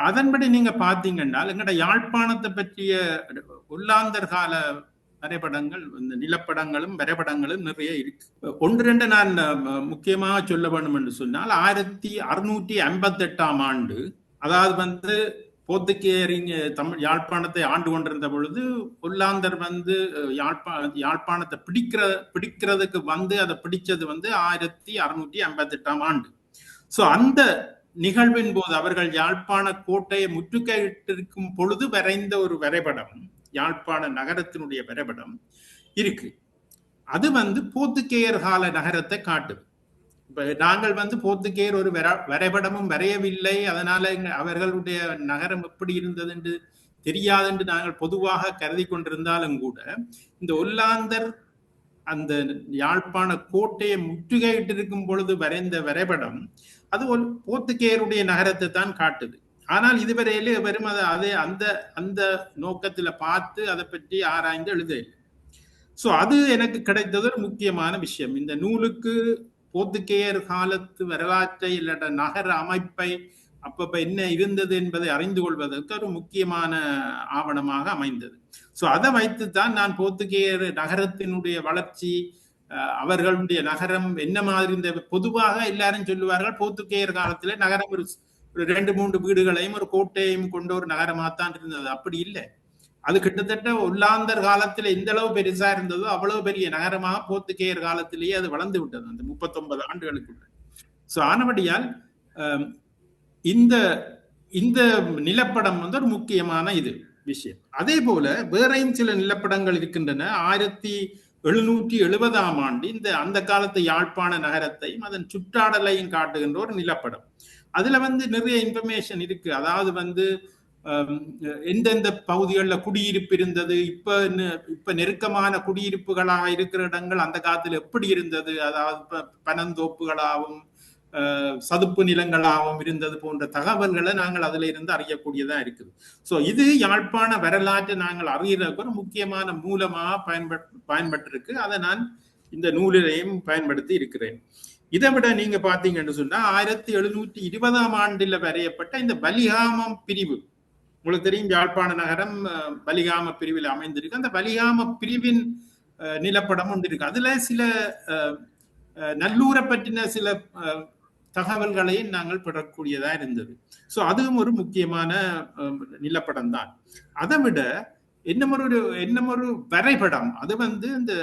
அதன்படி நீங்க பாத்தீங்கன்னா எங்கட யாழ்ப்பாணத்தை பற்றிய ஒல்லாந்தர் கால வரைபடங்கள், இந்த நிலப்படங்களும் வரைபடங்களும் நிறைய இருக்கு. ஒன்று ரெண்டு நான் முக்கியமாக சொல்ல வேண்டும் என்று சொன்னால் 1658 ஆண்டு, அதாவது வந்து போர்த்துகேயரின் தமிழ் யாழ்ப்பாணத்தை ஆண்டு கொண்டிருந்த பொழுது ஒல்லாந்தர் வந்து யாழ்ப்பாணத்தை பிடிக்கிறதுக்கு வந்து அதை பிடிச்சது வந்து 1658 ஆண்டு. சோ அந்த நிகழ்வின் போது அவர்கள் யாழ்ப்பாண கோட்டையை முற்றுகையிட்டிருக்கும் பொழுது வரைந்த ஒரு வரைபடம், யாழ்ப்பாண நகரத்தினுடைய வரைபடம் இருக்கு. அது வந்து போர்த்துகேயர் கால நகரத்தை காட்டுது. இப்ப நாங்கள் வந்து போர்த்துகேயர் ஒரு வரைபடமும் வரையவில்லை, அதனால அவர்களுடைய நகரம் எப்படி இருந்தது என்று தெரியாது என்று நாங்கள் பொதுவாக கருதி கொண்டிருந்தாலும் கூட, இந்த ஒல்லாந்தர் அந்த யாழ்ப்பாண கோட்டையை முற்றுகையிட்டிருக்கும் பொழுது வரைந்த வரைபடம் அது ஒரு போர்த்துகேயருடைய நகரத்தை தான் காட்டுது. ஆனால் இதுவரையிலே வெறும் அதை அந்த அந்த நோக்கத்துல பார்த்து அதை பற்றி ஆராய்ந்து எழுதவில்லை. சோ அது எனக்கு கிடைத்தது ஒரு முக்கியமான விஷயம். இந்த நூலுக்கு போர்த்துகேயர் காலத்து வரலாற்றை இல்லாட்ட நகர அமைப்பை அப்பப்ப என்ன இருந்தது என்பதை அறிந்து கொள்வதற்கு ஒரு முக்கியமான ஆவணமாக அமைந்தது. சோ அதை வைத்துத்தான் நான் போர்த்துகேயர் நகரத்தினுடைய வளர்ச்சி, அவர்களுடைய நகரம் என்ன மாதிரி, இந்த பொதுவாக எல்லாரும் சொல்லுவார்கள் போர்த்துகேயர் காலத்துல நகரம் ஒரு 2-3 வீடுகளையும் ஒரு கோட்டையையும் கொண்ட ஒரு நகரமாகத்தான் இருந்தது. அப்படி இல்லை. அது கிட்டத்தட்ட ஒல்லாந்தர் காலத்துல எந்த அளவு பெருசா இருந்ததோ அவ்வளவு பெரிய நகரமாக போர்த்துகேயர் காலத்திலேயே அது வளர்ந்து விட்டது அந்த 39 ஆண்டுகளுக்குள்ள. சோ ஆனபடியால் இந்த இந்த நிலப்படம் வந்து ஒரு முக்கியமான இது விஷயம். அதே போல வேறையும் சில நிலப்படங்கள் இருக்கின்றன. 1770 ஆண்டு இந்த அந்த காலத்து யாழ்ப்பாண நகரத்தையும் அதன் சுற்றாடலையும் காட்டுகின்ற ஒரு நிலப்படம். அதுல வந்து நிறைய இன்ஃபர்மேஷன் இருக்கு. அதாவது வந்து எந்தெந்த பகுதிகளில் குடியிருப்பு இருந்தது, இப்ப நெருக்கமான குடியிருப்புகளாக இருக்கிற இடங்கள் அந்த காலத்துல எப்படி இருந்தது, அதாவது பனந்தோப்புகளாகவும் சதுப்பு நிலங்களாகவும் இருந்தது போன்ற தகவல்களை நாங்கள் அதுல இருந்து அறியக்கூடியதா இருக்குது. சோ இது யாழ்ப்பாண வரலாற்றை நாங்கள் அறியறதுக்கு ஒரு முக்கியமான மூலமாக பயன்பட்டிருக்கு. அதை நான் இந்த நூலிலையும் பயன்படுத்தி இருக்கிறேன். இதை விட நீங்க பாத்தீங்கன்னு சொன்னா 1720 ஆண்டுல வரையப்பட்ட இந்த பலிகாமம் பிரிவு, உங்களுக்கு தெரியும் யாழ்ப்பாண நகரம் பலிகாம பிரிவில் அமைந்திருக்கு. அந்த பலிகாம பிரிவின் நிலப்படம் ஒன்று இருக்கு. அதுல சில நல்லூரை பற்றின சில தகவல்களையும் நாங்கள் பெறக்கூடியதா இருந்தது. சோ அதுவும் ஒரு முக்கியமான நிலப்படம் தான். அதை விட என்னமொரு வரைபடம், அது வந்து இந்த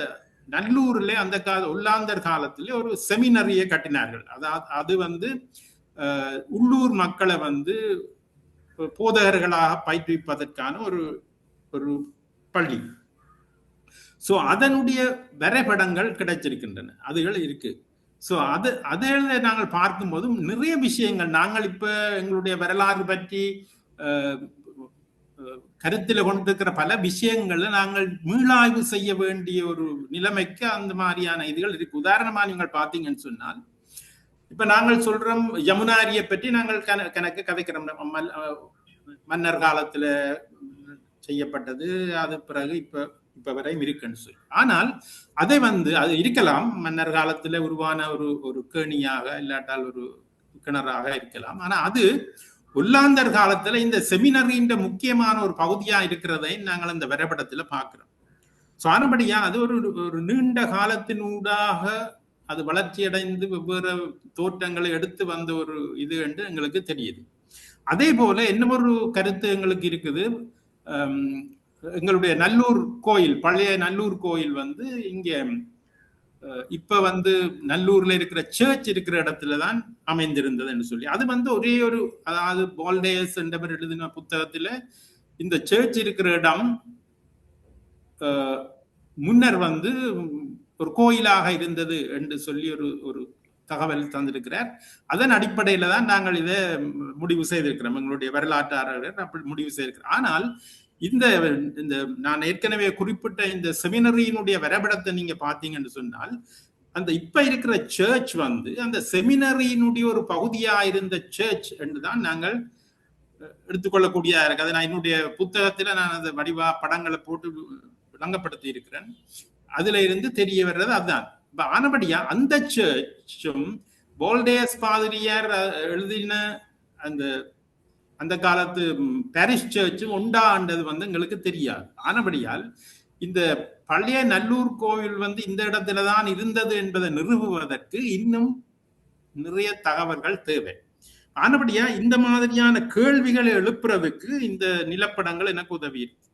நல்லூர்ல அந்த ஒல்லாந்தர் காலத்திலே ஒரு செமினரியை கட்டினார்கள். அது வந்து உள்ளூர் மக்களை வந்து போதகர்களாக பயிற்றுவிப்பதற்கான ஒரு பள்ளி. சோ அதனுடைய வரைபடங்கள் கிடைச்சிருக்கின்றன, அதுகள் இருக்கு. ஸோ அதை நாங்கள் பார்க்கும்போது நிறைய விஷயங்கள் நாங்கள் இப்ப எங்களுடைய வரலாறு பற்றி கருத்தில் கொண்டிருக்கிற பல விஷயங்கள்ல நாங்கள் மீளாய்வு செய்ய வேண்டிய ஒரு நிலைமைக்கு அந்த மாதிரியான இதுகள் இருக்கு. உதாரணமா நீங்கள் பார்த்தீங்கன்னு சொன்னால், இப்ப நாங்கள் சொல்றோம் யமுனாரியை பற்றி நாங்கள் கணக்கு கதைக்கிறோம். மன்னர் காலத்துல செய்யப்பட்டது, அது பிறகு இப்ப வரையும் இருக்குன்னு சொல்லி. ஆனால் அதை அது இருக்கலாம், மன்னர் காலத்துல உருவான ஒரு கேணியாக இல்லாட்டால் ஒரு கிணறாக இருக்கலாம். ஆனா அது ஒல்லாந்தர் காலத்துல இந்த செமினரின்ற முக்கியமான ஒரு பகுதியா இருக்கிறதை நாங்கள் இந்த வரைபடத்துல பார்க்கிறோம். சானபடியா அது ஒரு நீண்ட காலத்தினூடாக அது வளர்ச்சியடைந்து வெவ்வேறு தோற்றங்களை எடுத்து வந்த ஒரு இது என்று எங்களுக்கு தெரியுது. அதே போல இன்னொரு கருத்து எங்களுக்கு இருக்குது. எங்களுடைய நல்லூர் கோயில், பழைய நல்லூர் கோயில் இங்க இப்ப நல்லூர்ல இருக்கிற சர்ச் இருக்கிற இடத்துலதான் அமைந்திருந்தது என்று சொல்லி, அது ஒரே ஒரு, அதாவது பால்டேஸ் என்றவர் எழுதின புத்தகத்துல இந்த சர்ச் இருக்கிற இடம் முன்னர் ஒரு கோயிலாக இருந்தது என்று சொல்லி ஒரு தகவல் தந்திருக்கிறார். அதன் அடிப்படையில தான் நாங்கள் இதை முடிவு செய்திருக்கிறோம், எங்களுடைய வரலாற்றாளர்கள் அப்படி முடிவு செய்திருக்கிறோம். ஆனால் இந்த நான் ஏற்கனவே குறிப்பிட்ட இந்த செமினரியினுடைய வரைபடத்தை நீங்க பாத்தீங்கன்னு சொன்னால், அந்த இப்ப இருக்கிற சர்ச் அந்த செமினரியினுடைய ஒரு பகுதியா இருந்த சர்ச் என்றுதான் நாங்கள் எடுத்துக்கொள்ளக்கூடிய இருக்கு. அதை நான் என்னுடைய புத்தகத்துல நான் அந்த வடிவா படங்களை போட்டு விளங்கப்படுத்தி இருக்கிறேன். அதுல இருந்து தெரிய வர்றது அதுதான். ஆனபடியா அந்த சர்ச்சும் பால்டேஸ் பாதிரியார் எழுதின அந்த காலத்து பாரிஸ் சர்ச்சும் உண்டாண்டது எங்களுக்கு தெரியாது. ஆனபடியால் இந்த பழைய நல்லூர் கோவில் இந்த இடத்துலதான் இருந்தது என்பதை நிறுவுவதற்கு இன்னும் நிறைய தகவல்கள் தேவை. ஆனபடியா இந்த மாதிரியான கேள்விகளை எழுப்புறதுக்கு இந்த நிலப்படங்கள் எனக்கு உதவி இருக்கு.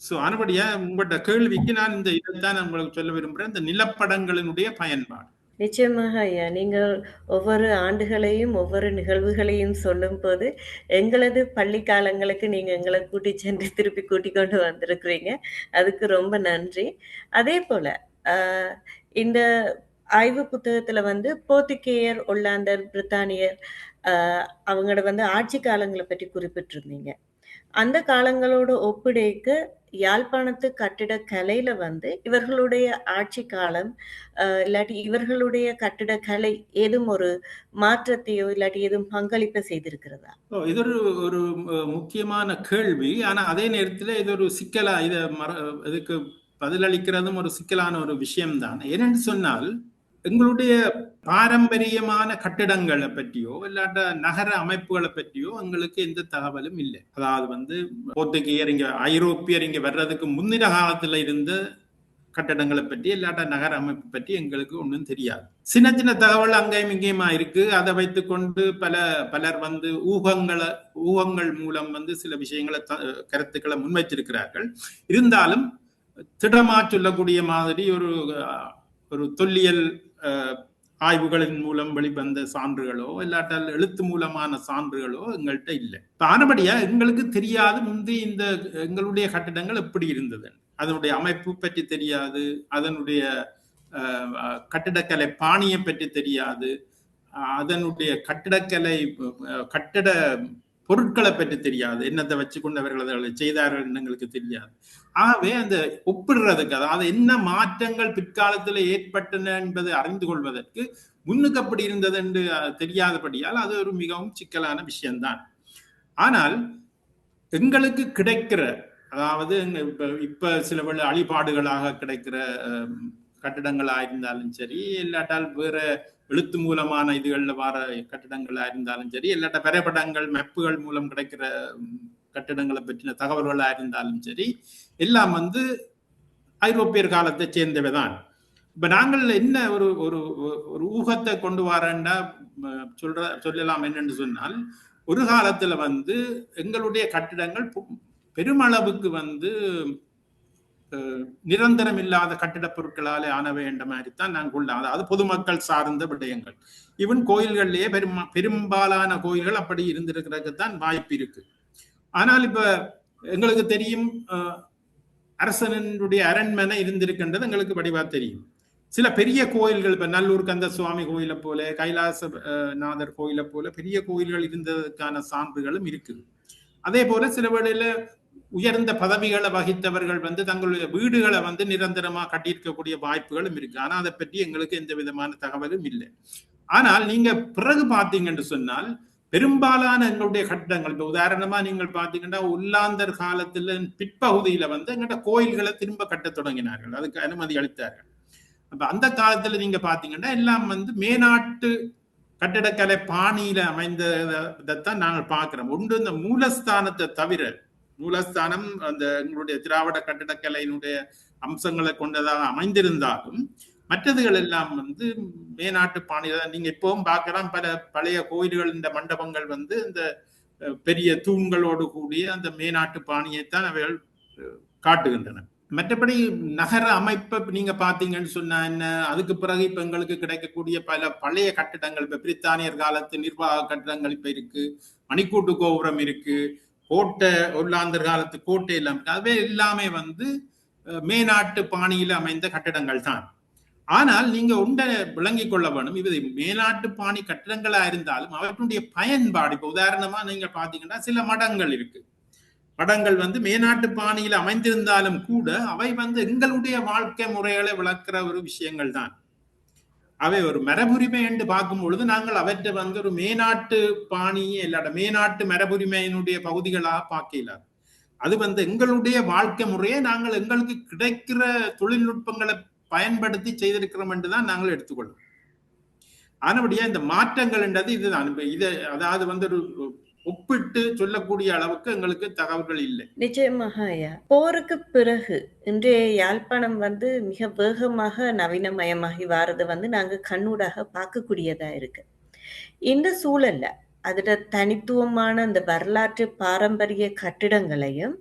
சோ ஆனபடியா உங்களோட கேள்விக்கு நான் இந்த இதைத்தான் உங்களுக்கு சொல்ல விரும்புறேன், இந்த நிலப்படங்களினுடைய பயன்பாடு. நிச்சயமாக ஐயா, நீங்கள் ஒவ்வொரு ஆண்டுகளையும் ஒவ்வொரு நிகழ்வுகளையும் சொல்லும் போது எங்களது பள்ளி காலங்களுக்கு நீங்க எங்களை கூட்டி சென்று திருப்பி கூட்டி கொண்டு வந்திருக்கிறீங்க. அதுக்கு ரொம்ப நன்றி. அதே போல இந்த ஆய்வு புத்தகத்துல போர்த்துகேயர், ஒல்லாந்தர், பிரித்தானியர் அவங்களோட ஆட்சி காலங்களை பற்றி குறிப்பிட்டிருந்தீங்க. அந்த காலங்களோட ஒப்பிடைக்கு யாழ்ப்பாணத்து கட்டிடக்கலையில இவர்களுடைய ஆட்சி காலம் இல்லாட்டி இவர்களுடைய கட்டிடக்கலை ஏதும் ஒரு மாற்றத்தையோ இல்லாட்டி ஏதும் பங்களிப்பை செய்திருக்கிறதா? இது ஒரு முக்கியமான கேள்வி. ஆனா அதே நேரத்துல இது ஒரு சிக்கலா, இதுக்கு பதிலளிக்கிறதும் ஒரு சிக்கலான ஒரு விஷயம்தான். ஏனென்று சொன்னால், எங்களுடைய பாரம்பரியமான கட்டிடங்களை பற்றியோ இல்லாட்ட நகர அமைப்புகளை பற்றியோ எங்களுக்கு எந்த தகவலும் இல்லை. அதாவது போர்த்துகேயர் இங்க ஐரோப்பியர் இங்க வர்றதுக்கு முன்னின காலத்துல இருந்த கட்டடங்களை பற்றி இல்லாட்ட நகர அமைப்பு பற்றி எங்களுக்கு ஒன்றும் தெரியாது. சின்ன சின்ன தகவல் அங்கேயும் இங்கேயுமா இருக்கு. அதை வைத்துக்கொண்டு பலர் ஊகங்கள் மூலம் சில விஷயங்களை கருத்துக்களை முன்வைத்திருக்கிறார்கள். இருந்தாலும் திடமா சொல்லக்கூடிய மாதிரி ஒரு தொல்லியல் ஆய்வுகளின் மூலம் வெளிவந்த சான்றுகளோ இல்லாட்டால் எழுத்து மூலமான சான்றுகளோ எங்கள்கிட்ட இல்லை. ஆனபடியா எங்களுக்கு தெரியாது இந்த எங்களுடைய கட்டிடங்கள் எப்படி இருந்தது, அதனுடைய அமைப்பு பற்றி தெரியாது, அதனுடைய கட்டிடக்கலை பாணியை பற்றி தெரியாது, அதனுடைய கட்டிட பொருட்களை பற்றி தெரியாது, என்னத்தை வச்சு கொண்டு அவர்கள் அதை செய்தார்கள் எங்களுக்கு தெரியாது. ஆகவே அந்த ஒப்பிடுறதுக்கு, அதாவது என்ன மாற்றங்கள் பிற்காலத்தில் ஏற்பட்டன என்பதை அறிந்து கொள்வதற்கு முன்னுக்கு அப்படி இருந்தது என்று தெரியாதபடியால் அது ஒரு மிகவும் சிக்கலான விஷயம்தான். ஆனால் எங்களுக்கு கிடைக்கிற, அதாவது இப்ப சில அழிபாடுகளாக கிடைக்கிற கட்டிடங்களா இருந்தாலும் சரி, இல்லாட்டால் வேற எழுத்து மூலமான இதுகள்ல வர கட்டிடங்களா இருந்தாலும் சரி, இல்லாட்ட வரைபடங்கள் மெப்புகள் மூலம் கிடைக்கிற கட்டிடங்களை பற்றின தகவல்களா இருந்தாலும் சரி, எல்லாம் ஐரோப்பியர் காலத்தை சேர்ந்தவைதான். இப்ப நாங்கள் என்ன ஒரு ஊகத்தை கொண்டு வரேன்டா சொல்லலாம். என்னன்னு சொன்னால், ஒரு காலத்துல எங்களுடைய கட்டிடங்கள் பெருமளவுக்கு நிரந்தரம் இல்லாத கட்டிட பொருட்களாலே ஆனவை என்ற மாதிரி தான் நான் கொள்ளலாம். அதாவது பொதுமக்கள் சார்ந்த விடயங்கள். இவன் கோயில்கள்லயே பெரும்பாலான கோயில்கள் அப்படி இருந்திருக்கிறதுக்குத்தான் வாய்ப்பு இருக்கு. ஆனால் இப்ப எங்களுக்கு தெரியும், அரசனுடைய அரண்மனை இருந்திருக்கின்றது எங்களுக்கு வடிவா தெரியும். சில பெரிய கோயில்கள், இப்ப நல்லூர் கந்த சுவாமி கோயிலை போல, கைலாச நாதர் கோயிலை போல பெரிய கோயில்கள் இருந்ததுக்கான சான்றுகளும் இருக்குது. அதே போல சில வேளையில உயர்ந்த பதவிகளை வகித்தவர்கள் வந்து தங்களுடைய வீடுகளை வந்து நிரந்தரமா கட்டியிருக்கக்கூடிய வாய்ப்புகளும் இருக்கு. ஆனா அதை பற்றி எங்களுக்கு எந்த விதமான தகவலும் இல்லை. ஆனால் நீங்க பிறகு பார்த்தீங்கன்னு சொன்னால் பெரும்பாலான எங்களுடைய கட்டடங்கள், இப்ப உதாரணமா நீங்கள் பார்த்தீங்கன்னா உள்ளாந்தர் காலத்துல பிற்பகுதியில வந்து எங்கள்கிட்ட கோயில்களை திரும்ப கட்ட தொடங்கினார்கள், அதுக்கு அனுமதி அளித்தார்கள். அப்ப அந்த காலத்துல நீங்க பாத்தீங்கன்னா எல்லாம் வந்து மேநாட்டு கட்டிடக்கலை பாணியில அமைந்ததைத்தான் நாங்கள் பார்க்கிறோம். ஒன்று இந்த மூலஸ்தானத்தை தவிர, மூலஸ்தானம் அந்த எங்களுடைய திராவிட கட்டிடக்கலையினுடைய அம்சங்களை கொண்டதாக அமைந்திருந்தாலும் மற்றதுகள் எல்லாம் வந்து மேநாட்டு பாணியில நீங்க இப்பவும் பார்க்கலாம். பல பழைய கோயில்கள், இந்த மண்டபங்கள் வந்து இந்த பெரிய தூண்களோடு கூடிய அந்த மேநாட்டு பாணியைத்தான் அவைகள் காட்டுகின்றன. மற்றபடி நகர அமைப்பை நீங்க பாத்தீங்கன்னு சொன்னா என்ன, அதுக்கு பிறகு இப்ப எங்களுக்கு கிடைக்கக்கூடிய பல பழைய கட்டிடங்கள், இப்ப பிரித்தானியர் காலத்து நிர்வாக கட்டிடங்கள் இப்ப இருக்கு, மணிக்கூட்டு கோபுரம் இருக்கு, கோட்டை, உள்ளாந்தர் காலத்து கோட்டை எல்லாம் இருக்கு. அதுவே எல்லாமே வந்து மேநாட்டு பாணியில அமைந்த கட்டிடங்கள் தான். ஆனால் நீங்க ஒன்றை விளங்கிக் கொள்ள வேணும், இது மேநாட்டு பாணி கட்டிடங்களா இருந்தாலும் அவற்றுடைய பயன்பாடு, இப்ப உதாரணமா நீங்க பாத்தீங்கன்னா சில மடங்கள் இருக்கு. மடங்கள் வந்து மேநாட்டு பாணியில் அமைந்திருந்தாலும் கூட அவை வந்து எங்களுடைய வாழ்க்கை முறைகளை விளக்குற ஒரு விஷயங்கள் தான். அவை ஒரு மரபுரிமை என்று பார்க்கும் பொழுது நாங்கள் அவற்றை வந்து ஒரு மேநாட்டு பாணியே இல்லாத மேநாட்டு மரபுரிமையினுடைய பகுதிகளாக பார்க்கலாது. அது வந்து எங்களுடைய வாழ்க்கை முறையை நாங்கள் எங்களுக்கு கிடைக்கிற தொழில்நுட்பங்களை பயன்படுத்தி செய்திருக்கிறோம் என்றுதான் நாங்கள் எடுத்துக்கொள்வோம். ஆனபடியா இந்த மாற்றங்கள் என்றது இதுதான். இதை அதாவது வந்து ஒரு ஒப்பிட்டு சொல்லக்கூடிய அளவுக்கு எங்களுக்கு தகவல்கள் இல்லை. நிச்சயமாக ஐயா, போருக்கு பிறகு இன்றைய யாழ்ப்பாணம் வந்து மிக வேகமாக நவீனமயமாகி வாரதை வந்து நாங்க கண்ணூடாக பார்க்கக்கூடியதா இருக்கு. இந்த சூழல்ல அதோட தனித்துவமான அந்த வரலாற்று பாரம்பரிய கட்டிடங்களையும்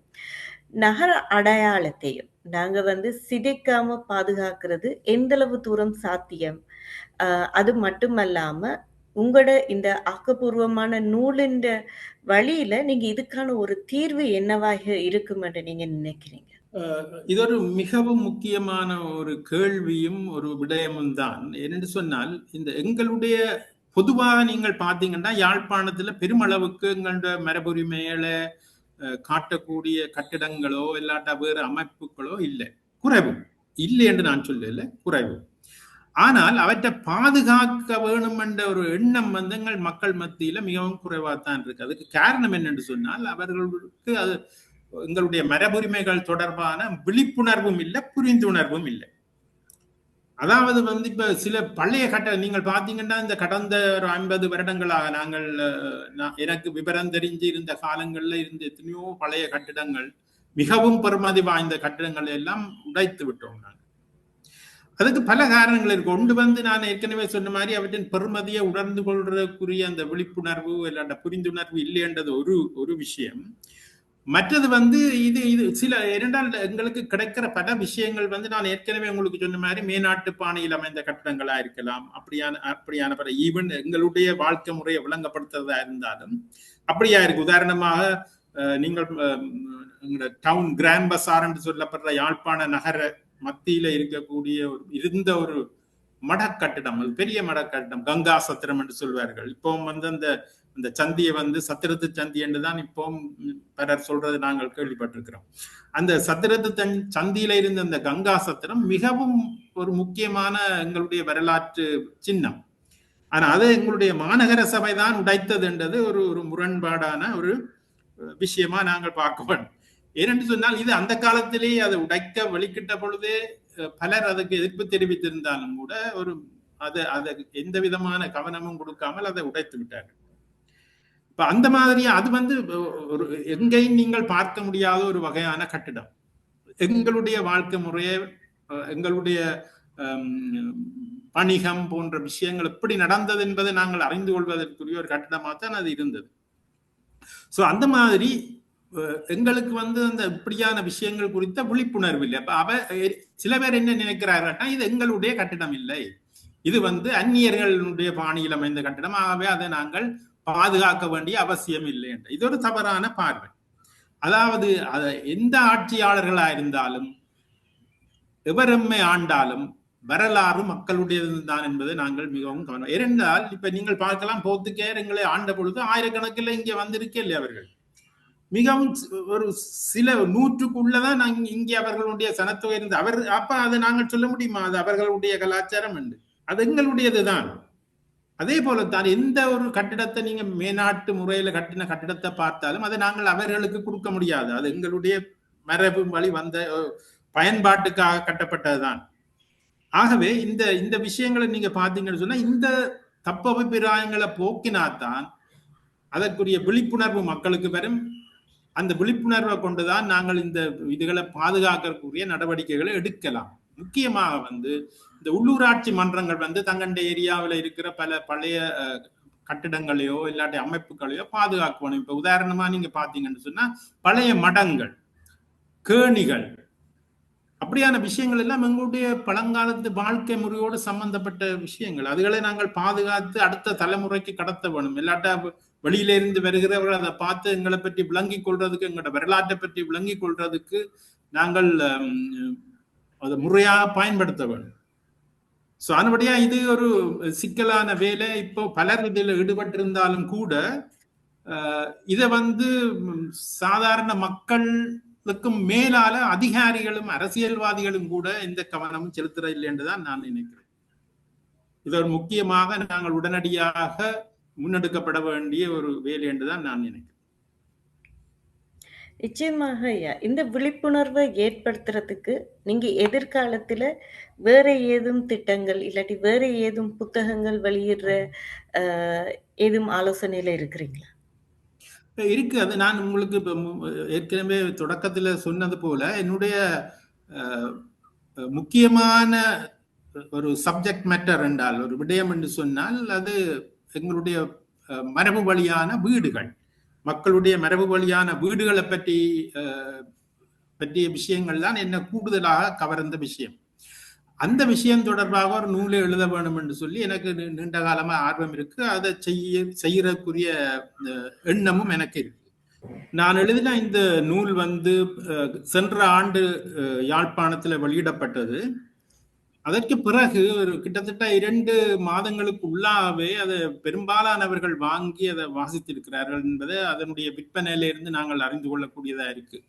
நகர அடையாளத்தையும் நாங்க வந்து சிதைக்காம பாதுகாக்கிறது எந்த அளவு தூரம் சாத்தியம்? அது மட்டுமல்லாம உங்களோட இந்த ஆக்கப்பூர்வமான நூலின் வழியில நீங்க இதுக்கான ஒரு தீர்வு என்னவாக இருக்கும் என்று நீங்க நினைக்கிறீங்க? இது ஒரு மிகவும் முக்கியமான ஒரு கேள்வியும் ஒரு விடயமும் தான். என்று சொன்னால் இந்த எங்களுடைய பொதுவாக நீங்கள் பார்த்தீங்கன்னா யாழ்ப்பாணத்துல பெருமளவுக்கு எங்களோட மரபுரிமைகளை காட்டக்கூடிய கட்டிடங்களோ இல்லாட்டா வேறு அமைப்புகளோ இல்லை, குறைவு. இல்லை என்று நான் சொல்லல, குறைவு. ஆனால் அவற்றை பாதுகாக்க வேணும் என்ற ஒரு எண்ணம் வந்து எங்கள் மக்கள் மத்தியில மிகவும் குறைவாகத்தான் இருக்கு. அதுக்கு காரணம் என்னென்று சொன்னால் அவர்களுக்கு அது எங்களுடைய மரபுரிமைகள் தொடர்பான விழிப்புணர்வும் இல்லை, புரிந்துணர்வும் இல்லை. அதாவது வந்து இப்ப சில பழைய நீங்கள் பாத்தீங்கன்னா இந்த கடந்த ஒரு 50 வருடங்களாக நாங்கள் எனக்கு விவரம் தெரிஞ்சு இருந்த காலங்கள்ல இருந்த எத்தனையோ பழைய கட்டிடங்கள், மிகவும் பெருமதி வாய்ந்த கட்டிடங்கள் எல்லாம் உடைத்து விட்டோம். நாங்கள் அதுக்கு பல காரணங்கள் இருக்கு. ஒன்று வந்து நான் ஏற்கனவே சொன்ன மாதிரி அவற்றின் பெருமதியை உணர்ந்து கொள்றதுக்குரிய அந்த விழிப்புணர்வு இல்லாண்ட புரிந்துணர்வு இல்லைன்றது ஒரு விஷயம். மற்றது வந்து இது சில இரண்டால் எங்களுக்கு கிடைக்கிற பல விஷயங்கள் வந்து நான் ஏற்கனவே உங்களுக்கு சொன்ன மாதிரி மேநாட்டு பாணியில் அமைந்த கட்டடங்களா இருக்கலாம். அப்படியான பல ஈவன் எங்களுடைய வாழ்க்கை முறையை விளங்கப்படுத்துறதா இருந்தாலும் அப்படியா இருக்கு. உதாரணமாக நீங்கள் டவுன் கிராண்ட் பசார் என்று சொல்லப்படுற யாழ்ப்பாண நகர மத்தியில இருக்கக்கூடிய இருந்த ஒரு மடக்கட்டிடம், அது பெரிய மடக்கட்டிடம், கங்கா சத்திரம் என்று சொல்வார்கள். இப்போ வந்து அந்த சந்தியை வந்து சத்திரத்து சந்தி என்றுதான் இப்போ பலர் சொல்றது நாங்கள் கேள்விப்பட்டிருக்கிறோம். அந்த சத்திரத்து சந்தியில இருந்த அந்த கங்கா சத்திரம் மிகவும் ஒரு முக்கியமான எங்களுடைய வரலாற்று சின்னம். ஆனா அது எங்களுடைய மாநகர சபை தான் உடைத்தது என்றது ஒரு முரண்பாடான ஒரு விஷயமா நாங்கள் பார்க்க வேண்டும். ஏனென்று சொன்னால் இது அந்த காலத்திலேயே அதை உடைக்க வெளிக்கிட்ட பொழுதே பலர் அதுக்கு எதிர்ப்பு தெரிவித்திருந்தாலும் கூட அதை எந்த விதமான கவனமும் கொடுக்காமல் அதை உடைத்து விட்டார்கள். இப்ப அந்த மாதிரி அது வந்து ஒரு எங்கேயும் நீங்கள் பார்க்க முடியாத ஒரு வகையான கட்டிடம். எங்களுடைய வாழ்க்கை முறையை, எங்களுடைய வணிகம் போன்ற விஷயங்கள் எப்படி நடந்தது என்பதை நாங்கள் அறிந்து கொள்வதற்குரிய ஒரு கட்டிடமாக தான் அது இருந்தது. சோ அந்த மாதிரி எங்களுக்கு வந்து அந்த இப்படியான விஷயங்கள் குறித்த விழிப்புணர்வு இல்லை. அப்ப சில பேர் என்ன நினைக்கிறார்கள், இது எங்களுடைய கட்டிடம் இல்லை, இது வந்து அந்நியர்களுடைய பாணியில் அமைந்த கட்டிடம், ஆகவே அதை நாங்கள் பாதுகாக்க வேண்டிய அவசியம் இல்லை என்று. இது ஒரு தவறான பார்வை. அதாவது எந்த ஆட்சியாளர்களா இருந்தாலும் எவரெம்மை ஆண்டாலும் வரலாறு மக்களுடையது தான் என்பதை நாங்கள் மிகவும் கவனம். ஏனென்றால் இப்ப நீங்கள் பார்க்கலாம், போர்த்துகேயர் எங்களை ஆண்ட பொழுது ஆயிரக்கணக்கில் இங்கே வந்திருக்கே இல்லை. அவர்கள் மிகவும் ஒரு சில நூற்றுக்குள்ளதான் இங்கே அவர்களுடைய சனத்தொகை இருந்து அவர் அப்ப அதை நாங்கள் சொல்ல முடியுமா அது அவர்களுடைய கலாச்சாரம் என்று? அது எங்களுடையதுதான். அதே போலத்தான் எந்த ஒரு கட்டிடத்தை நீங்க மேநாட்டு முறையில கட்டின கட்டிடத்தை பார்த்தாலும் அதை நாங்கள் அவர்களுக்கு கொடுக்க முடியாது. அது எங்களுடைய மரபு வழி வந்த பயன்பாட்டுக்காக கட்டப்பட்டதுதான். ஆகவே இந்த இந்த விஷயங்களை நீங்க பாத்தீங்கன்னு சொன்னா இந்த தப்பபிப்பிராயங்களை போக்கினாத்தான் அதற்குரிய விழிப்புணர்வு மக்களுக்கு வரும். அந்த விழிப்புணர்வை கொண்டுதான் நாங்கள் இந்த இதுகளை பாதுகாக்கக்கூடிய நடவடிக்கைகளை எடுக்கலாம். முக்கியமாக இந்த உள்ளூராட்சி மன்றங்கள் தங்கண்ட ஏரியாவில் இருக்கிற பல பழைய கட்டிடங்களையோ இல்லாட்டி அமைப்புகளையோ பாதுகாக்கணும். இப்ப உதாரணமா நீங்க பாத்தீங்கன்னு சொன்னா பழைய மடங்கள், கேணிகள், அப்படியான விஷயங்கள் எல்லாம் எங்களுடைய பழங்காலத்து வாழ்க்கை முறையோடு சம்பந்தப்பட்ட விஷயங்கள். அதுகளை நாங்கள் பாதுகாத்து அடுத்த தலைமுறைக்கு கடத்த வேணும். இல்லாட்டா வெளியில இருந்து வருகிறவர்கள் அதை பார்த்து எங்களை பற்றி விளங்கிக் கொள்றதுக்கு, எங்களோட வரலாற்றை பற்றி விளங்கிக் கொள்றதுக்கு நாங்கள் அதை முறையாக பயன்படுத்த வேண்டும். ஸோ அதுபடியா இது ஒரு சிக்கலான வேலை. இப்போ பலர் இதில் ஈடுபட்டிருந்தாலும் கூட இதை சாதாரண மக்களுக்கும் மேலால அதிகாரிகளும் அரசியல்வாதிகளும் கூட எந்த கவனமும் செலுத்துற இல்லை என்றுதான் நான் நினைக்கிறேன். இது ஒரு முக்கியமாக நாங்கள் உடனடியாக முன்னெடுக்கப்பட வேண்டிய ஒரு வேலை என்றுதான் நான் நினைக்கிறேன். நிச்சயமாக ஐயா, இந்த விழிப்புணர்வை ஏற்படுத்துறதுக்கு நீங்க எதிர்காலத்துல வேற ஏதும் திட்டங்கள் இல்லாட்டி வேற ஏதும் புத்தகங்கள் வெளியிடுற ஏதும் ஆலோசனையில இருக்கிறீங்களா? இருக்கு. அது நான் உங்களுக்கு ஏற்கனவே தொடக்கத்துல சொன்னது போல என்னுடைய முக்கியமான ஒரு சப்ஜெக்ட் மேட்டர் என்றால், ஒரு விடயம் என்று சொன்னால் அது எங்களுடைய மரபு வழியான வீடுகள், மக்களுடைய மரபு வழியான வீடுகளை பற்றிய விஷயங்கள் தான் என்ன கூடுதலாக கவர்ந்த விஷயம். அந்த விஷயம் தொடர்பாக ஒரு நூலை எழுத வேண்டும் என்று சொல்லி எனக்கு நீண்ட காலமா ஆர்வம் இருக்கு. அதை செய்யறதுக்குரிய எண்ணமும் எனக்கு இருக்கு. நான் எழுதின இந்த நூல் சென்ற ஆண்டு யாழ்ப்பாணத்துல வெளியிடப்பட்டது. அதற்கு பிறகு ஒரு கிட்டத்தட்ட 2 மாதங்களுக்கு உள்ளாவே அதை பெரும்பாலானவர்கள் வாங்கி அதை வாசித்திருக்கிறார்கள் என்பதை அதனுடைய விற்பனையில இருந்து நாங்கள் அறிந்து கொள்ளக்கூடியதா இருக்கு.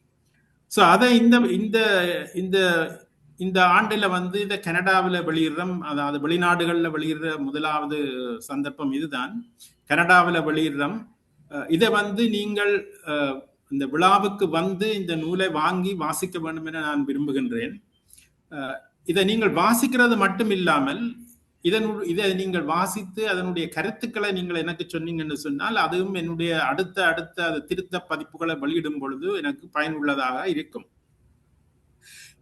ஸோ அதை இந்த ஆண்டுல இதை கனடாவில் வெளியிடுறோம். அதாவது வெளிநாடுகளில் வெளியிடுற முதலாவது சந்தர்ப்பம் இதுதான். கனடாவில் வெளியிடுறோம். இதை நீங்கள் இந்த விழாவுக்கு இந்த நூலை வாங்கி வாசிக்க வேண்டும் என நான் விரும்புகின்றேன். இதை நீங்கள் வாசிக்கிறது மட்டும் இல்லாமல் இதை நீங்கள் வாசித்து அதனுடைய கருத்துக்களை நீங்கள் எனக்கு சொன்னீங்கன்னு சொன்னால் அதுவும் என்னுடைய அடுத்த திருத்த பதிப்புகளை வெளியிடும் பொழுது எனக்கு பயனுள்ளதாக இருக்கும்.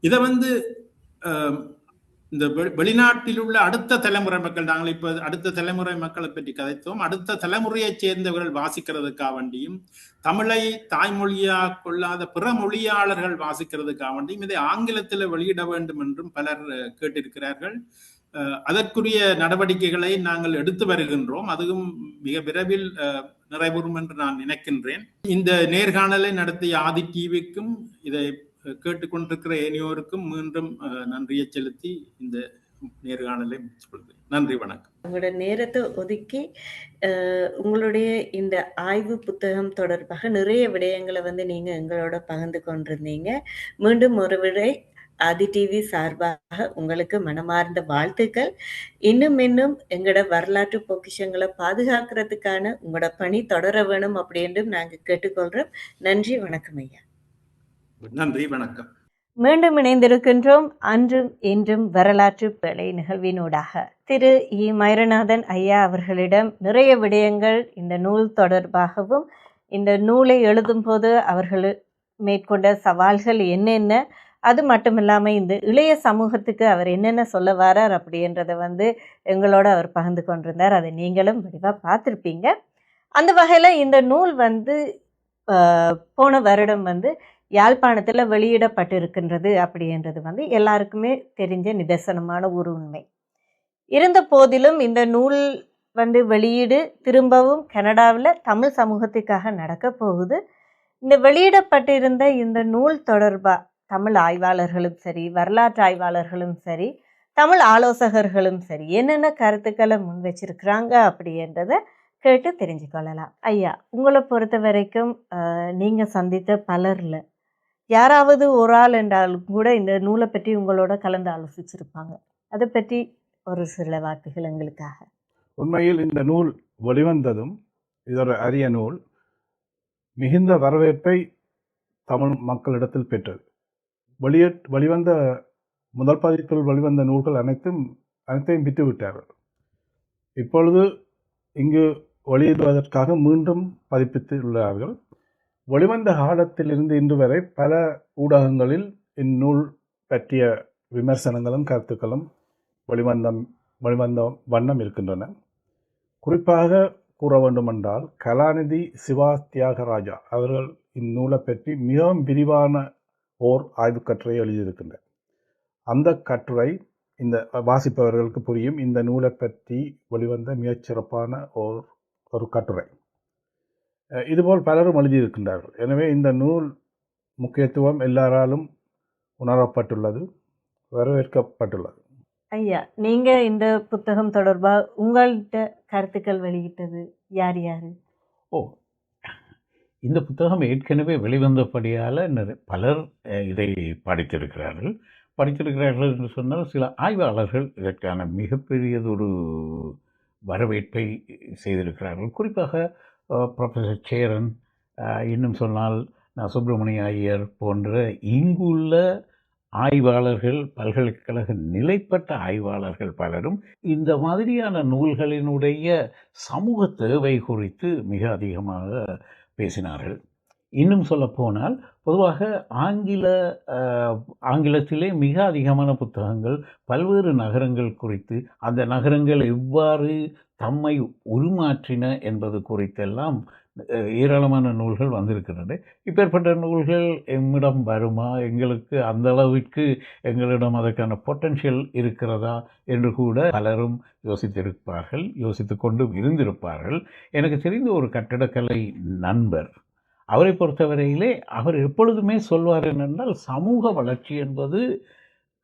இதை இந்த வெளிநாட்டில் உள்ள அடுத்த தலைமுறை மக்கள், நாங்கள் இப்ப அடுத்த தலைமுறை மக்களை பற்றி கதைத்தோம், அடுத்த தலைமுறையை சேர்ந்தவர்கள் வாசிக்கிறதுக்காக வேண்டியும், தமிழை தாய்மொழியாக கொள்ளாத பிற மொழியாளர்கள் வாசிக்கிறதுக்காக வேண்டியும் இதை ஆங்கிலத்தில் வெளியிட வேண்டும் என்றும் பலர் கேட்டிருக்கிறார்கள். அதற்குரிய நடவடிக்கைகளை நாங்கள் எடுத்து வருகின்றோம். அதுவும் மிக விரைவில் நிறைவேறும் என்று நான் நினைக்கின்றேன். இந்த நேர்காணலை நடத்திய ஆதி டிவிக்கும் இதை கேட்டுக்கொண்டிருக்கிற ஏனையோருக்கும் மீண்டும் நன்றியை செலுத்தி இந்த நேர்காணலை முடித்துக்கொள்கிறேன். நன்றி, வணக்கம். உங்களோட நேரத்தை ஒதுக்கி உங்களுடைய இந்த ஆய்வு புத்தகம் தொடர்பாக நிறைய விடயங்களை நீங்க எங்களோட பகிர்ந்து கொண்டிருந்தீங்க. மீண்டும் ஒரு விடை ஆதி டிவி சார்பாக உங்களுக்கு மனமார்ந்த வாழ்த்துக்கள். இன்னும் எங்களோட வரலாற்று பொக்கிஷங்களை பாதுகாக்கிறதுக்கான உங்களோட பணி தொடர வேணும் அப்படின்னு நாங்க கேட்டுக்கொள்றோம். நன்றி, வணக்கம் ஐயா. நன்றி, வணக்கம். மீண்டும் இணைந்திருக்கின்றோம் அன்றும் இன்றும் வரலாற்று பேழை நிகழ்வினூடாக. திரு இ. மயூரநாதன் ஐயா அவர்களிடம் நிறைய விடயங்கள் இந்த நூல் தொடர்பாகவும், இந்த நூலை எழுதும் போது அவர்கள் மேற்கொண்ட சவால்கள் என்னென்ன, அது மட்டும் இல்லாமல் இந்த இளைய சமூகத்துக்கு அவர் என்னென்ன சொல்ல வரார் அப்படின்றத எங்களோட அவர் பகிர்ந்து கொண்டிருந்தார். அதை நீங்களும் விரிவாக பார்த்துருப்பீங்க. அந்த வகையில் இந்த நூல் போன வருடம் யாழ்ப்பாணத்தில் வெளியிடப்பட்டிருக்கின்றது அப்படின்றது எல்லாருக்குமே தெரிஞ்ச நிதர்சனமான ஒரு உண்மை. இருந்த போதிலும் இந்த நூல் வெளியீடு திரும்பவும் கனடாவில் தமிழ் சமூகத்துக்காக நடக்க போகுது. இந்த வெளியிடப்பட்டிருந்த இந்த நூல் தொடர்பாக தமிழ் ஆய்வாளர்களும் சரி, வரலாற்று ஆய்வாளர்களும் சரி, தமிழ் ஆலோசகர்களும் சரி என்னென்ன கருத்துக்களை முன் வச்சிருக்கிறாங்க அப்படின்றத கேட்டு தெரிஞ்சுக்கொள்ளலாம். ஐயா, உங்களை பொறுத்த வரைக்கும் நீங்கள் சந்தித்த பலரில் யாராவது ஒரு ஆள் என்றாலும் கூட இந்த நூலை பற்றி உங்களோட கலந்து ஆலோசிச்சிருப்பாங்க. அதை பற்றி ஒரு சில வார்த்தைகள் எங்களுக்காக. உண்மையில் இந்த நூல் வெளிவந்ததும் இதொரு அரிய நூல் மிகுந்த வரவேற்பை தமிழ் மக்களிடத்தில் பெற்றது. வெளிவந்த முதல் பதிப்பில் வெளிவந்த நூல்கள் அனைத்தையும் விட்டுவிட்டார்கள். இப்பொழுது இங்கு வெளியிடுவதற்காக மீண்டும் பதிப்பித்துள்ளார்கள். வெளிவந்த காலத்திலிருந்து இன்று வரை பல ஊடகங்களில் இந்நூல் பற்றிய விமர்சனங்களும் கருத்துக்களும் வெளிவந்த வண்ணம் இருக்கின்றன. குறிப்பாக கூற வேண்டுமென்றால் கலாநிதி சிவா தியாகராஜா அவர்கள் இந்நூலை பற்றி மிகவும் விரிவான ஓர் ஆய்வுக் கட்டுரை எழுதியிருக்கின்றனர். அந்த கட்டுரை இந்த வாசிப்பவர்களுக்கு புரியும். இந்த நூலை பற்றி வெளிவந்த மிகச்சிறப்பான ஒரு கட்டுரை. இதுபோல் பலரும் எழுதியிருக்கின்றார்கள். எனவே இந்த நூல் முக்கியத்துவம் எல்லாராலும் உணரப்பட்டுள்ளது, வரவேற்கப்பட்டுள்ளது. ஐயா, நீங்கள் இந்த புத்தகம் தொடர்பாக உங்கள்கிட்ட கருத்துக்கள் வெளியிட்டது யார் யார்? இந்த புத்தகம் ஏற்கனவே வெளிவந்தபடியால் பலர் இதை படித்திருக்கிறார்கள் என்று சொன்னால் சில ஆய்வாளர்கள் இதற்கான மிகப்பெரியதொரு வரவேற்பை செய்திருக்கிறார்கள். குறிப்பாக ப்ரொஃபஸர் சேரன், இன்னும் சொன்னால் சுப்பிரமணிய ஐயர் போன்ற இங்குள்ள ஆய்வாளர்கள், பல்கலைக்கழக நிலைப்பட்ட ஆய்வாளர்கள் பலரும் இந்த மாதிரியான நூல்களினுடைய சமூக தேவை குறித்து மிக அதிகமாக பேசினார்கள். இன்னும் சொல்லப்போனால் பொதுவாக ஆங்கிலத்திலே மிக அதிகமான புத்தகங்கள் பல்வேறு நகரங்கள் குறித்து, அந்த நகரங்கள் எவ்வாறு தம்மை உருமாற்றின என்பது குறித்தெல்லாம் ஏராளமான நூல்கள் வந்திருக்கின்றன. இப்பேற்பட்ட நூல்கள் எம்மிடம் வருமா, எங்களுக்கு அந்த அளவிற்கு எங்களிடம் அதற்கான பொட்டன்ஷியல் இருக்கிறதா என்று கூட பலரும் யோசித்து கொண்டு இருந்திருப்பார்கள். எனக்கு தெரிந்த ஒரு கட்டடக்கலை நண்பர், அவரை பொறுத்தவரையிலே அவர் எப்பொழுதுமே சொல்வார் என்னென்றால், சமூக வளர்ச்சி என்பது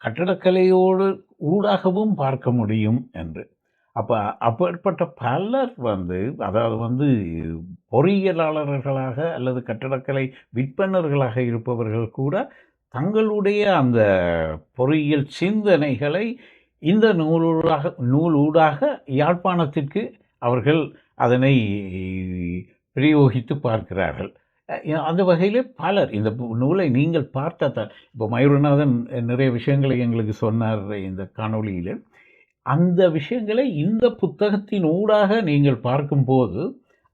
கட்டடக்கலையோடு ஊடாகவும் பார்க்க முடியும் என்று. அப்படிப்பட்ட பலர் அதாவது பொறியியலாளர்களாக அல்லது கட்டடக்கலை விற்பனர்களாக இருப்பவர்கள் கூட தங்களுடைய அந்த பொறியியல் சிந்தனைகளை இந்த நூலூடாக யாழ்ப்பாணத்திற்கு அவர்கள் அதனை பிரயோகித்து பார்க்கிறார்கள். அந்த வகையில் பலர் இந்த நூலை நீங்கள் பார்த்தால், இப்போ மயூரநாதன் நிறைய விஷயங்களை எங்களுக்கு சொன்னார் இந்த காணொளியில். அந்த விஷயங்களை இந்த புத்தகத்தின் ஊடாக நீங்கள் பார்க்கும்போது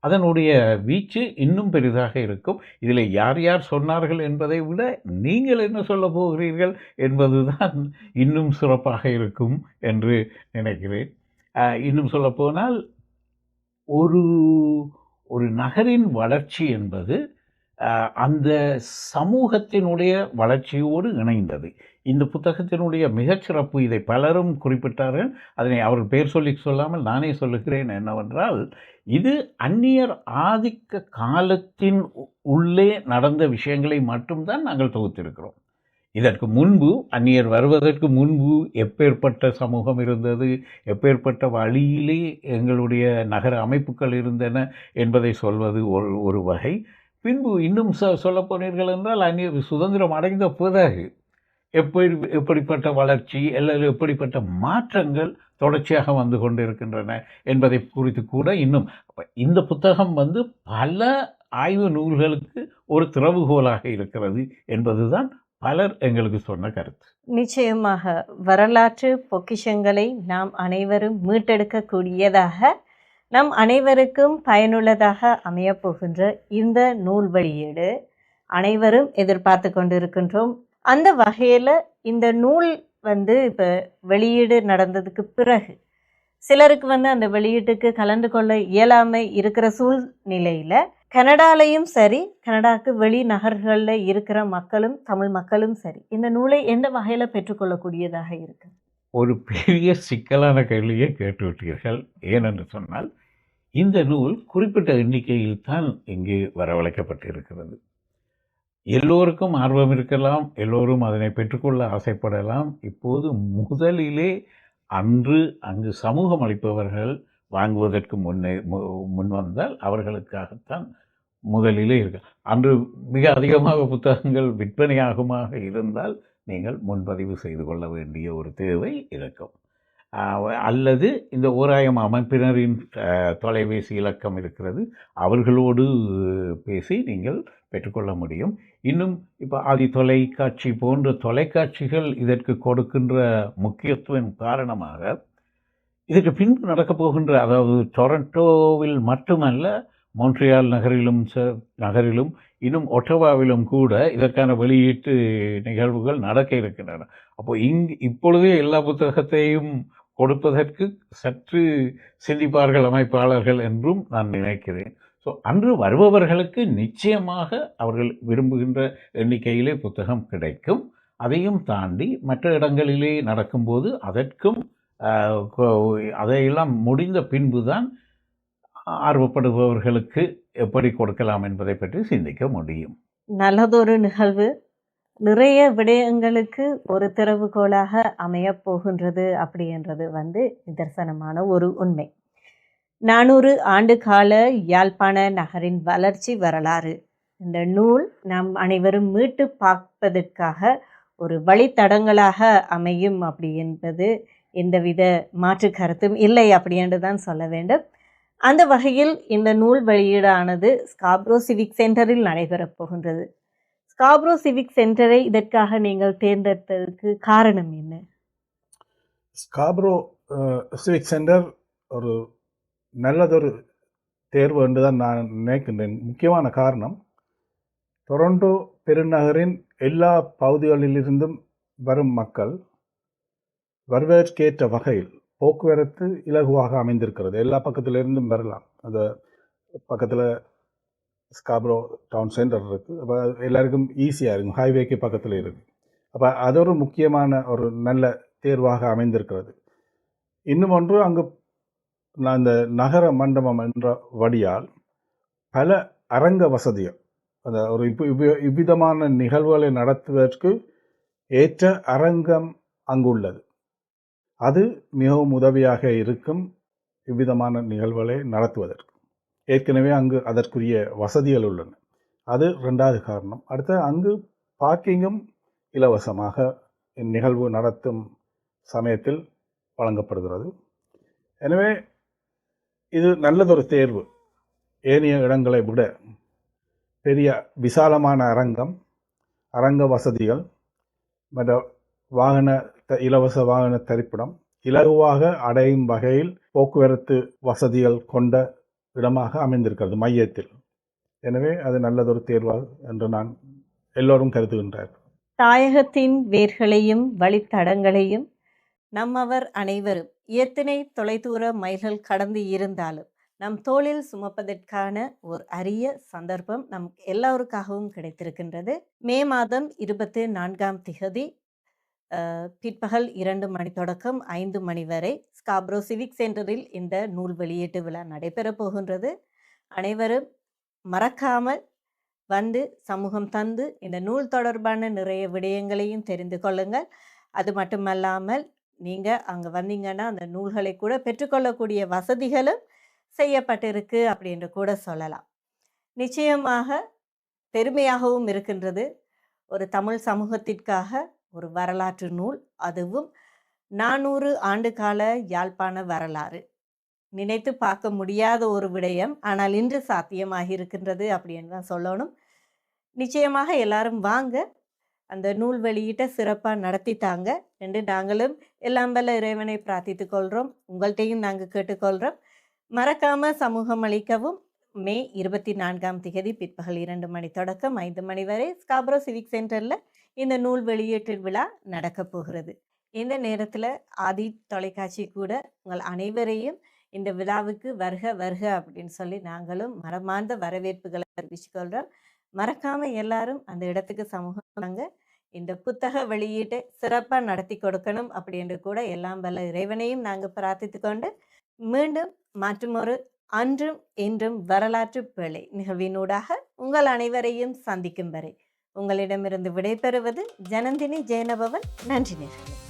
அதனுடைய வீச்சு இன்னும் பெரிதாக இருக்கும். இதில் யார் யார் சொன்னார்கள் என்பதை விட நீங்கள் என்ன சொல்ல போகிறீர்கள் என்பதுதான் இன்னும் சிறப்பாக இருக்கும் என்று நினைக்கிறேன். இன்னும் சொல்லப்போனால் ஒரு நகரின் வளர்ச்சி என்பது அந்த சமூகத்தினுடைய வளர்ச்சியோடு இணைந்தது. இந்த புத்தகத்தினுடைய மிகச்சிறப்பு, இதை பலரும் குறிப்பிட்டார்கள், அதனை அவர் பெயர் சொல்லாமல் நானே சொல்லுகிறேன் என்னவென்றால், இது அந்நியர் ஆதிக்க காலத்தின் உள்ளே நடந்த விஷயங்களை மட்டும்தான் நாங்கள் தொகுத்திருக்கிறோம். இதற்கு முன்பு, அந்நியர் வருவதற்கு முன்பு எப்பேற்பட்ட சமூகம் இருந்தது, எப்பேற்பட்ட வழியிலே எங்களுடைய நகர அமைப்புகள் இருந்தன என்பதை சொல்வது ஒரு வகை. பின்பு இன்னும் சொல்ல போனீர்கள் என்றால், அந்நியர் சுதந்திரம் அடைந்த பிறகு எப்படிப்பட்ட வளர்ச்சி அல்லது எப்படிப்பட்ட மாற்றங்கள் தொடர்ச்சியாக வந்து கொண்டிருக்கின்றன என்பதை குறித்து கூட இன்னும் இந்த புத்தகம் பல ஆய்வு நூல்களுக்கு ஒரு திறவுகோலாக இருக்கிறது என்பதுதான் பலர் எங்களுக்கு சொன்ன கருத்து. நிச்சயமாக வரலாற்று பொக்கிஷங்களை நாம் அனைவரும் மீட்டெடுக்கக்கூடியதாக, நம் அனைவருக்கும் பயனுள்ளதாக அமையப்போகின்ற இந்த நூல் வெளியீடு அனைவரும் எதிர்பார்த்து கொண்டிருக்கின்றோம். அந்த வகையில் இந்த நூல் இப்போ வெளியீடு நடந்ததுக்கு பிறகு சிலருக்கு அந்த வெளியீட்டுக்கு கலந்து கொள்ள இயலாமை இருக்கிற சூழ்நிலையில் கனடாலையும் சரி, கனடாவுக்கு வெளி நகர்களில் இருக்கிற மக்களும் தமிழ் மக்களும் சரி இந்த நூலை எந்த வகையில் பெற்றுக்கொள்ளக்கூடியதாக இருக்கு? ஒரு பெரிய சிக்கலான கேள்வியை கேட்டுவிட்டீர்கள். ஏனென்று சொன்னால், இந்த நூல் குறிப்பிட்ட எண்ணிக்கையில் தான் இங்கு வரவழைக்கப்பட்டிருக்கிறது. எல்லோருக்கும் ஆர்வம் இருக்கலாம், எல்லோரும் அதனை பெற்றுக்கொள்ள ஆசைப்படலாம். இப்போது முதலிலே அன்று அங்கு சமூகம் அளிப்பவர்கள் வாங்குவதற்கு முன்வந்தால் அவர்களுக்காகத்தான் முதலிலே இருக்கு. அன்று மிக அதிகமாக புத்தகங்கள் விற்பனையாகுமாக இருந்தால் நீங்கள் முன்பதிவு செய்து கொள்ள வேண்டிய ஒரு தேவை இருக்கும். அல்லது இந்த ஓராயம் அமைப்பினரின் தொலைபேசி இலக்கம் இருக்கிறது, அவர்களோடு பேசி நீங்கள் பெற்றுக்கொள்ள முடியும். இன்னும் இப்போ ஆதி தொலைக்காட்சி போன்ற தொலைக்காட்சிகள் இதற்கு கொடுக்கின்ற முக்கியத்துவம் காரணமாக இதற்கு பின்பு நடக்கப் போகின்ற, அதாவது டொரண்டோவில் மட்டுமல்ல, மொன்ட்ரியால் நகரிலும் இன்னும் ஒட்டவாவிலும் கூட இதற்கான வெளியீட்டு நிகழ்வுகள் நடக்க இருக்கின்றன. அப்போ இப்பொழுதே எல்லா புத்தகத்தையும் கொடுப்பதற்கு சற்று சிந்திப்பார்கள் அமைப்பாளர்கள் என்றும் நான் நினைக்கிறேன். ஸோ அன்று வருபவர்களுக்கு நிச்சயமாக அவர்கள் விரும்புகின்ற எண்ணிக்கையிலே புத்தகம் கிடைக்கும். அதையும் தாண்டி மற்ற இடங்களிலே நடக்கும்போது அதற்கும் அதையெல்லாம் முடிந்த பின்புதான் ஆர்வப்படுபவர்களுக்கு எப்படி கொடுக்கலாம் என்பதை பற்றி சிந்திக்க முடியும். நல்லதொரு நிகழ்வு, நிறைய விடயங்களுக்கு ஒரு திறவுகோலாக அமையப் போகின்றது அப்படின்றது நிதர்சனமான ஒரு உண்மை. 400 ஆண்டு கால யாழ்ப்பாண நகரின் வளர்ச்சி வரலாறு இந்த நூல் நாம் அனைவரும் மீட்டு பார்ப்பதற்காக ஒரு வழித்தடங்களாக அமையும் அப்படி என்பது எந்தவித மாற்று கருத்தும் இல்லை அப்படி என்று தான் சொல்ல வேண்டும். அந்த வகையில் இந்த நூல் வெளியீடானது ஸ்காப்ரோ சிவிக் சென்டரில் நடைபெறப் போகின்றது. ஸ்காப்ரோ சிவிக் சென்டரை இதற்காக நீங்கள் தேர்ந்தெடுத்ததற்கு காரணம் என்ன? ஸ்காப்ரோ சிவிக் சென்டர் ஒரு நல்லதொரு தேர்வு என்று தான் நான் நினைக்கின்றேன். முக்கியமான காரணம், டொரண்டோ பெருநகரின் எல்லா பகுதிகளிலிருந்தும் வரும் மக்கள் வருவதற்கேற்ற வகையில் போக்குவரத்து இலகுவாக அமைந்திருக்கிறது. எல்லா பக்கத்திலிருந்தும் வரலாம். அந்த பக்கத்தில் ஸ்காப்ரோ டவுன் சென்டர் இருக்குது. அப்போ எல்லாருக்கும் ஈஸியாக இருக்கும், ஹைவேக்கு பக்கத்தில் இருக்குது. அப்போ அது ஒரு முக்கியமான ஒரு நல்ல தேர்வாக அமைந்திருக்கிறது. இன்னும் ஒன்று, அங்கு நான் இந்த நகர மண்டபம் என்ற வழியால் பல அரங்க வசதிகள், அந்த ஒரு இவ்விதமான நிகழ்வுகளை நடத்துவதற்கு ஏற்ற அரங்கம் அங்கு உள்ளது. அது மிகவும் உதவியாக இருக்கும் இவ்விதமான நிகழ்வுகளை நடத்துவதற்கு. ஏற்கனவே அங்கு அதற்குரிய வசதிகள் உள்ளன. அது 2வது காரணம். அடுத்து அங்கு பார்க்கிங்கும் இலவசமாக நிகழ்வு நடத்தும் சமயத்தில் வழங்கப்படுகிறது. எனவே இது நல்லதொரு தேர்வு. ஏனைய இடங்களை விட பெரிய விசாலமான அரங்க வசதிகள், மற்ற இலவச வாகன தரிப்பிடம், இலகுவாக அடையும் வகையில் போக்குவரத்து வசதிகள் கொண்ட இடமாக அமைந்திருக்கிறது மையத்தில். எனவே அது நல்லதொரு தேர்வாக என்று நான் எல்லோரும் கருதுகின்றார். தாயகத்தின் வேர்களையும் வழித்தடங்களையும் நம்மவர் அனைவரும் எத்தனை தொலைதூர மைல்கள் கடந்து இருந்தாலும் நம் தோளில் சுமப்பதற்கான ஒரு அரிய சந்தர்ப்பம் நம் எல்லோருக்காகவும் கிடைத்திருக்கின்றது. மே மாதம் 24ஆம் திகதி பிற்பகல் 2 மணி தொடக்கம் 5 மணி வரை ஸ்காப்ரோ சிவிக் சென்டரில் இந்த நூல் வெளியீட்டு விழா நடைபெறப் போகின்றது. அனைவரும் மறக்காமல் சமூகம் தந்து இந்த நூல் தொடர்பான நிறைய விடயங்களையும் தெரிந்து கொள்ளுங்கள். அது மட்டுமல்லாமல் நீங்கள் அங்கே வந்தீங்கன்னா அந்த நூல்களை கூட பெற்றுக்கொள்ளக்கூடிய வசதிகளும் செய்யப்பட்டிருக்கு அப்படின்னு கூட சொல்லலாம். நிச்சயமாக பெருமையாகவும் இருக்கின்றது. ஒரு தமிழ் சமூகத்திற்காக ஒரு வரலாற்று நூல், அதுவும் 400 ஆண்டு கால யாழ்ப்பாண வரலாறு. நினைத்து பார்க்க முடியாத ஒரு விடயம், ஆனால் இன்று சாத்தியமாகி இருக்கின்றது அப்படின்னு தான் சொல்லணும். நிச்சயமாக எல்லாரும் வாங்க, அந்த நூல் வெளியீட்டை சிறப்பாக நடத்தித்தாங்க என்று நாங்களும் எல்லாம் வல்ல இறைவனை பிரார்த்தித்து கொள்கிறோம். உங்கள்கிட்டையும் நாங்கள் கேட்டுக்கொள்கிறோம். மறக்காமல் சமூகம் அளிக்கவும். மே 24ஆம் திகதி பிற்பகல் 2 மணி தொடக்கம் 5 மணி வரை ஸ்காப்ரோ சிவிக் சென்டரில் இந்த நூல் வெளியீட்டு விழா நடக்கப் போகிறது. இந்த நேரத்தில் ஆதி தொலைக்காட்சி கூட உங்கள் அனைவரையும் இந்த விழாவுக்கு வருக வருக அப்படின்னு சொல்லி நாங்களும் மனமார்ந்த வரவேற்புகளை தெரிவிச்சுக்கொள்கிறோம். மறக்காமல் எல்லாரும் அந்த இடத்துக்கு சமூகம் இந்த புத்தக வெளியீட்டை சிறப்பாக நடத்தி கொடுக்கணும் அப்படின்னு கூட எல்லாம் வல்ல இறைவனையும் நாங்கள் பிரார்த்தித்து கொண்டு மீண்டும் மற்றொரு அன்றும் இன்றும் வரலாற்று பிழை நிகழ்வினூடாக உங்கள் அனைவரையும் சந்திக்கும் வரை உங்களிடமிருந்து விடைபெறுவது ஜனந்தினி ஜெயனபவன். நன்றி நேர்களே.